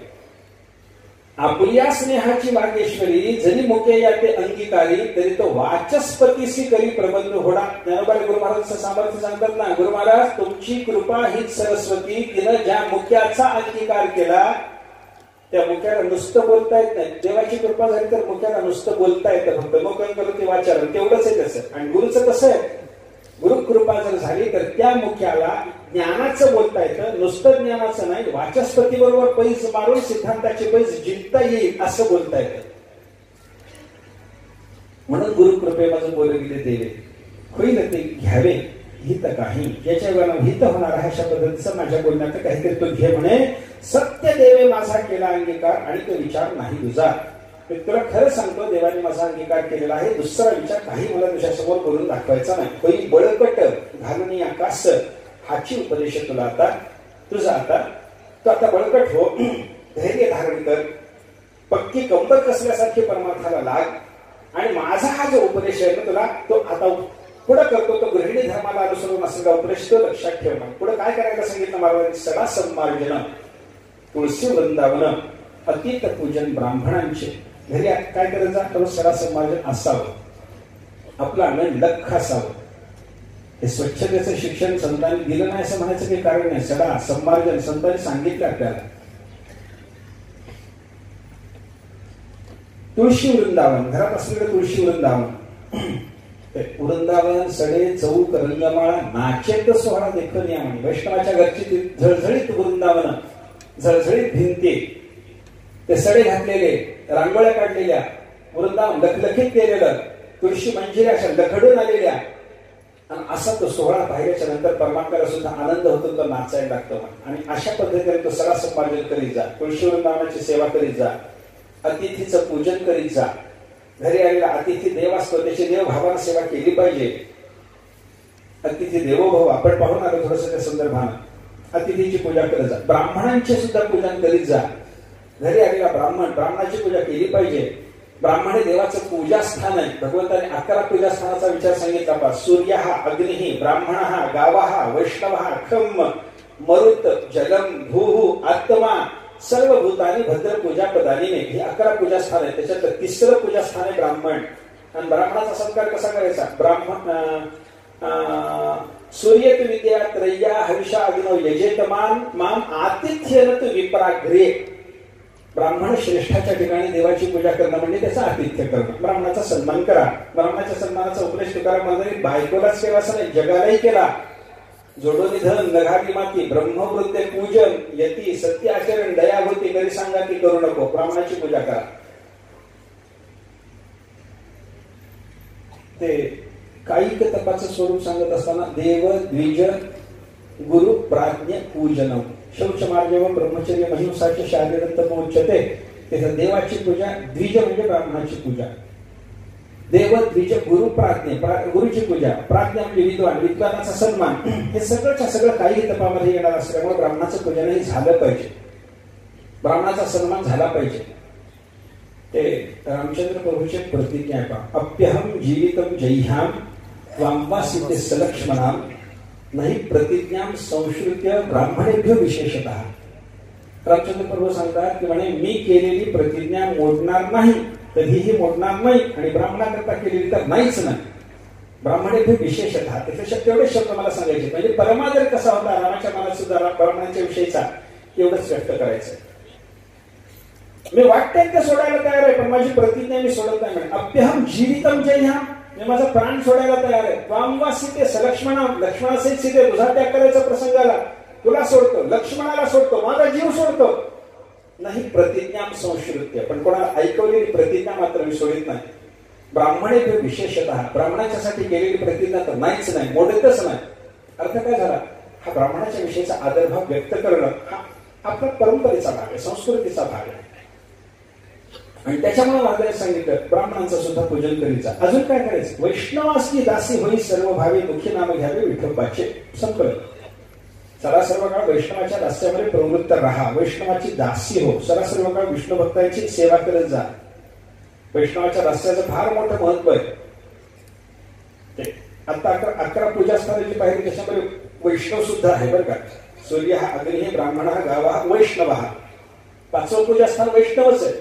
आपुल्या स्नेहाची वागेश्वरी जरी मुके या ते अंगीकारी, तरी तो वाचस्पतीसी करी प्रबंध होडा. ज्ञानोबाई गुरु महाराज सामर्थ्य सांगतात ना, गुरु महाराज तुमची कृपा हीच सरस्वती, तिनं ज्या मुक्याचा अंगीकार केला त्या मुख्याला नुसतं बोलता येत नाही. देवाची कृपा झाली तर मुख्याला नुसतं बोलता येतं, फक्त मुखन करून ते वाचारण तेवढंच आहे त्याचं. आणि गुरुचं कसं आहे, गुरु कृपा जर झाली तर त्या मुख्याला ज्ञानाचं बोलता येतं, नुसतं ज्ञानाचं नाही, वाचस्पती बरोबर पैज मारून सिद्धांताची पैज जिंकता येईल असं बोलता येतं. म्हणून गुरुकृपे माझं बोलविले देवे, होईल ते घ्यावे हित काही. याच्या वेळेला हित होणार आहे अशा पद्धतीचं माझ्या बोलण्यात काहीतरी तो घे म्हणे. सत्य देवे माझा केला अंगीकार आणि तो विचार नाही तुझा. तुला खरं सांगतो, देवाने माझा अंगीकार केलेला आहे, दुसरा विचार काही मला तुझ्यासमोर बोलून दाखवायचा नाही. होई बळकट घालून आकाश, हाची उपदेश तुला आता तुझा. आता तू आता बळकट हो, धैर्य धारण कर, पक्की कंबर कसल्यासारखी परमार्थाला लाग आणि माझा हा जो उपदेश आहे तुला तो आता पुढे करतो. तो गृहिणी धर्माला अनुसरून असलेला उपदेश तो लक्षात ठेवणं. पुढे काय करायला सांगितलं महाराजांनी, सडा संमार्जन, तुळशी वृंदावन, अतीत पूजन ब्राह्मणांचे. घरी काय करायचं, तर सडा संमार्जन असावं, आपलं अंगण लख असावं. हे स्वच्छतेचं शिक्षण संतांनी दिलं नाही असं म्हणायचं काही कारण नाही. सडा संमार्जन संतांनी सांगितलं आपल्याला. तुळशी वृंदावन, घरात असलेलं तुळशी वृंदावन, वृंदावन सडे चौक रंगमाळा नाचेत सोहळा देखून या म्हणे. वैष्णवाच्या घरची झळझळीत वृंदावन, झळझळीत भिंती, ते सडे घातलेले, रांगोळ्या काढलेल्या, वृंदावन लखलखीत केलेलं, तुळशी मंजिऱ्या अशा लखडून आलेल्या, आणि असा तो सोहळा पाहिल्याच्या नंतर परमात्म्याला सुद्धा आनंद होतो, तो नाचायला लागतो. आणि अशा पद्धतीने तो सगळा संपादन करीत जा, तुळशी वृंदावनाची सेवा करीत जा, अतिथीचं पूजन करीत जा. घरी आलेला अतिथी देव असतो, त्याची देवभावानं सेवा केली पाहिजे. अतिथी देवोभव आपण पाहून आलो थोडस त्या संदर्भानं. अतिथीची पूजा करत जा, ब्राह्मणांचे सुद्धा पूजन करीत जा. घरी आलेला ब्राह्मणाची पूजा केली पाहिजे. ब्राह्मण हे देवाचं पूजास्थान आहे. भगवंताने 11 पूजास्थानाचा विचार सांगितला पहा. सूर्य हा, अग्नि, ब्राह्मण हा, गावा हा, वैष्णव हा, खम, मरुत, जलम, भू, आत्मा, सर्व भूतानी भद्र पूजा पदानी. ही 11 पूजास्थान आहे. त्याच्यात 3रं पूजास्थान आहे ब्राह्मण. आणि ब्राह्मणाचा सत्कार कसा करायचा, ब्राह्मण सूर्य विद्या त्रय्या हविषा अग्नौ यजेतमान माम आतिथ्यन तु विप्राग्रे. ब्राह्मण श्रेष्ठाच्या ठिकाणी देवाची पूजा करणं म्हणजे त्याचा आतिथ्य करणं. ब्राह्मणाचा सन्मान करा. ब्राह्मणाच्या सन्मानाचा उपदेश तुकाराम महाराजांनी बायकोलाच केला असं नाही, जगालाही केला. जोडो निधन नघावी माती ब्रह्मवृत्ते पूजन यती सत्य आचरण दयाभूती करी सांगा की करू नको. ब्राह्मणाची पूजा करा. ते कायिक तपाचं स्वरूप सांगत असताना देव द्विज गुरु प्राज्ञ पूजन शौच मार्जव ब्रह्मचर्य महिंसाचे शारीरत्व उच्चते. त्याचा देवाची पूजा, द्विज म्हणजे ब्राह्मणाची पूजा, देव द्विज गुरु प्राज्ञ गुरुची पूजा, प्राज्ञ म्हणजे विद्वान, विद्वानाचा सन्मान. हे सगळंच्या सगळं काही तपामध्ये येणार असल्यामुळे ब्राह्मणाचं पूजनही झालं पाहिजे, ब्राह्मणाचा सन्मान झाला पाहिजे. ते रामचंद्र प्रभूचे प्रतिज्ञा आहे पहा. अप्यहम जीवितम जय्याम वांबासिते सलक्ष्मणाम नाही प्रतिज्ञाम संश्रुत्य ब्राह्मणेभ्य विशेषतः. रामचंद्र प्रभू सांगतात की म्हणे मी केलेली प्रतिज्ञा मोडणार नाही, कधीही मोडणार नाही, आणि ब्राह्मणाकरता केलेली तर नाहीच नाही. ब्राह्मणेभ्य विशेषतः त्याचे तेवढे शब्द मला सांगायचे. म्हणजे परमादर कसा होता रामाच्या मनात सुद्धा ब्राह्मणांच्या विषयीचा एवढंच व्यक्त करायचं. मी वाटतंय ते सोडायला तयार आहे, पण माझी प्रतिज्ञा मी सोडत नाही. म्हणे अप्यहम जीवितम जय्याम, मी माझा प्राण सोडायला तयार आहे. त्वांवा सीते सलक्ष्मणा, लक्ष्मणासहित सीते तुझा त्याग करायचा प्रसंग आला, तुला सोडतो, लक्ष्मणाला सोडतो, माझा जीव सोडतो. नाही प्रतिज्ञा संश्रुत्य, पण कोणाला ऐकवलेली प्रतिज्ञा मात्र मी सोडित नाही. ब्राह्मणे विशेषतः, ब्राह्मणाच्यासाठी केलेली प्रतिज्ञा तर नाहीच नाही, मोडतच नाही. अर्थ काय झाला? हा ब्राह्मणाच्या विषयीचा आदरभाव व्यक्त करणं हा आपल्या परंपरेचा भाग आहे, संस्कृतीचा भाग आहे. आणि त्याच्यामुळे महाराजांनी सांगितलं ब्राह्मणांचं सुद्धा पूजन करीचा. अजून काय करायचं? वैष्णवाची दासी होई सर्व भावी, मुख्य नाम घ्यावे विठोबाचे. संकल्प. सरा सर्व काळ वैष्णवाच्या दास्यामध्ये प्रवृत्त राहा, वैष्णवाची दासी हो, सरा सर्व काळ विष्णू भक्तांची सेवा करत जा. वैष्णवाच्या दास्याचं फार मोठं महत्व आहे. आता 11 पूजास्थानाची पाहिजे त्याच्यामध्ये वैष्णव सुद्धा आहे बरं का. सूर्य हा अग्नी, ब्राह्मण हा गावा, वैष्णव हा 5वं पूजास्थान वैष्णवच आहे.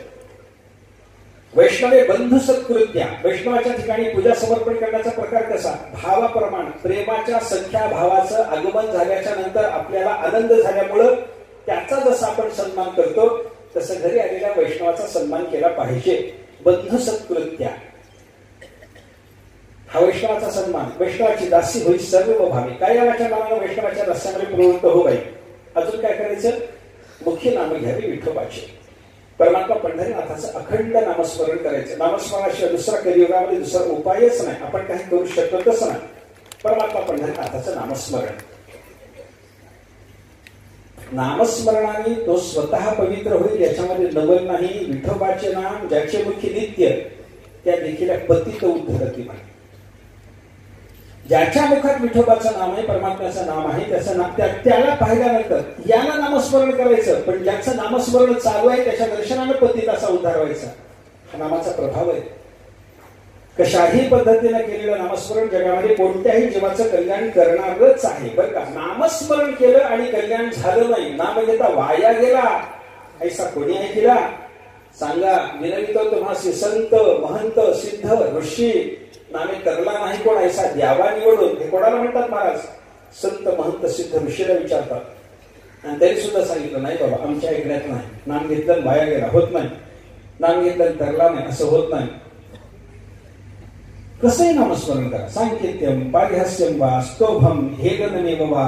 वैष्णवे बंधू सत्कृत्या, वैष्णवाच्या ठिकाणी पूजा समर्पण करण्याचा प्रकार कसा? भावाप्रमाण, प्रेमाच्या सख्या भावाचं आगमन झाल्याच्या नंतर आपल्याला आनंद झाल्यामुळं त्याचा जसा आपण सन्मान करतो तसं घरी आलेल्या वैष्णवाचा सन्मान केला पाहिजे. बंधू सत्कृत्या हा वैष्णवाचा सन्मान. वैष्णवाची दासी होई सर्व भावी, काय याच्या नावानं वैष्णवाच्या दास्यामध्ये प्रवृत्त हो बाई. अजून काय करायचं? मुख्य नाम घ्यावे विठोबाचे. परमात्मा पंढरीनाथाचं अखंड नामस्मरण करायचं. नामस्मरणाशिवाय दुसरा कलियुगामध्ये दुसरा उपायच नाही, आपण काही करू शकतच नाही. परमात्मा पंढरीनाथाचं नामस्मरण. नामस्मरणाने तो स्वतः पवित्र होईल, याच्यामध्ये नवल नाही. विठोबाचे नाम ज्याचे मुख्य नित्य त्या देखील पतित उद्धरती म्हणे. ज्याच्या मुखात विठोबाचं नाम आहे, परमात्म्याचं नाम आहे, त्याचं नाम त्याला पाहिल्यानंतर याला नामस्मरण करायचं. पण ज्याचं नामस्मरण चालू आहे त्याच्या दर्शनानं पतिताचा उद्धार व्हायचा. हा नामाचा प्रभाव आहे. कशाही पद्धतीने केलेलं नामस्मरण जगामध्ये कोणत्याही जीवाचं कल्याण करणारच आहे बरं का. नामस्मरण केलं आणि कल्याण झालं नाही, नाम घेता वाया गेला, ऐसा कोणी ऐकला? सांगा. विनवितो तुम्हासी संत महंत सिद्ध ऋषी, नामे करला नाही कोण ऐसा द्यावा निवडून. हे कोणाला म्हणतात महाराज? संत महंत सिद्ध ऋषीला विचारतात. आणि तरी सुद्धा सांगितलं नाही बाबा आमच्या ऐकण्यात नाही, नाम घेतलं वाया गेला, होत नाही. नाम घेतलं तरला नाही, असं होत नाही. कसंही नामस्मरण करा. सांकेत्यम पारिहास्यम वा स्तोभम हेगनमेव वा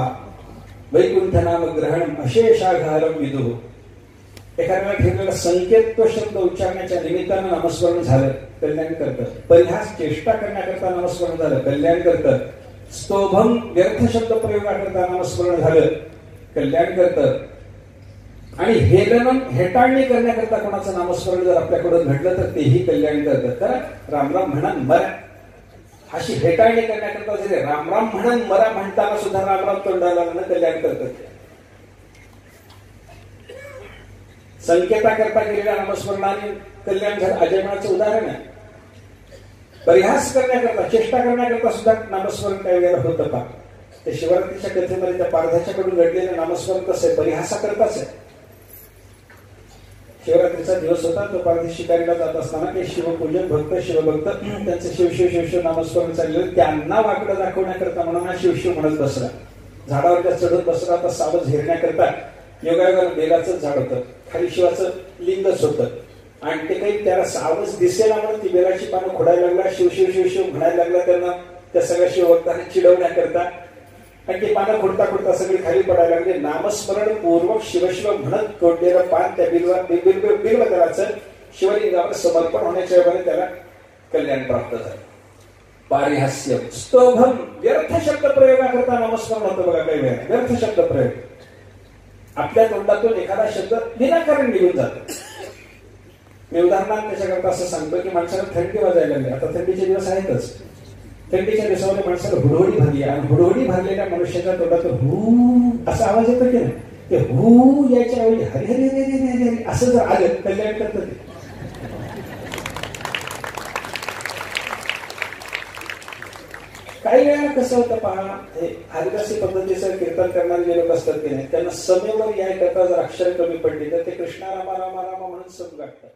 वैकुंठ नाम ग्रहण अशेषाघारम विदुः. एखाद्याला ठेवलेला संकेत तो शब्द उच्चारण्याच्या निमित्तानं नामस्मरण झालं, कल्याण करतं. परिहास चेष्टा करण्याकरता नामस्मरण झालं, कल्याण करतं. स्तोभम व्यर्थ शब्द प्रयोगाकरता नामस्मरण झालं, कल्याण करतं. आणि हेलनम हेटाळणी करण्याकरता कोणाचं नामस्मरण जर आपल्याकडून घडलं तर तेही कल्याण करतं. कारण रामराम म्हणा मरा, अशी हेटाळणी करण्याकरता जरी रामराम म्हणा मरा म्हणताना सुद्धा रामराम तोंडाला कल्याण करतं. संकेताकरता केलेल्या नामस्मरणाने कल्याण झालं, अजयमाचं उदाहरण आहे. परिहास करण्याकरता चेष्टा करण्याकरता सुद्धा नामस्मरण काही वेळेला होतं का? ते शिवरात्रीच्या कथेमध्ये त्या पारध्याच्याकडून घडलेलं नामस्मरण कसं आहे? परिहासाकरताच आहे. शिवरात्रीचा दिवस होता, तो पारधी शिकारीला जात असताना ते शिवपूजन भक्त शिवभक्त त्यांचं शिव शिव शिव शिव नामस्मरण चाललेलं, त्यांना वाकडं दाखवण्याकरता म्हणून हा शिवशिव म्हणत बसला. झाडावर चढत बसला तर सावध झेरण्याकरता योगायोगानं बेलाचं झाड होतं, खाली शिवाचं लिंगच होतं. आणि ते काही त्याला सावज दिसेना म्हणून ती बेलाची पानं खोडायला लागला, शिव शिव शिव शिव म्हणायला लागला. त्यांना त्या सगळ्या शिवभक्तांना चिडवण्याकरता. आणि ती पानं खोडता खोडता सगळी खाली पडायला लागली. नामस्मरण पूर्वक शिवशिव म्हणत तोडलेलं पान त्या बिल्वदलाचं शिवलिंगावर समर्पण होण्याच्या वेळेला त्याला कल्याण प्राप्त झालं. पारिहास्य स्तोभम व्यर्थ शब्द प्रयोगाकरता नामस्मरण होतं बघा. काही वेळा व्यर्थ शब्द प्रयोग, आपल्या तोंडातून एखादा शब्द विनाकारण निघून जातो. मी उदाहरणार्थ त्याच्याकरता असं सांगतो की माणसाला थंडी वाजायला लागली. आता थंडीचे दिवस आहेतच. थंडीच्या दिवसामध्ये माणसाला हुडहुडी भरली आणि हुडहुडी भरलेल्या मनुष्याच्या तोंडातून हू असा आवाज येतो की नाही, ते हू याच्या ऐवजी हरी हरी हरी हरी हरी असं जर आलं कल्याण करतं ते. काही वेळा कसं होतं पहा, हे हरिदासी पद्धतीचं कीर्तन करणारे जे लोक असतात की नाही, त्यांना समेवर याय करता जर अक्षर कमी पडली तर ते कृष्णा रामा रामा रामा म्हणून सम गाठतात.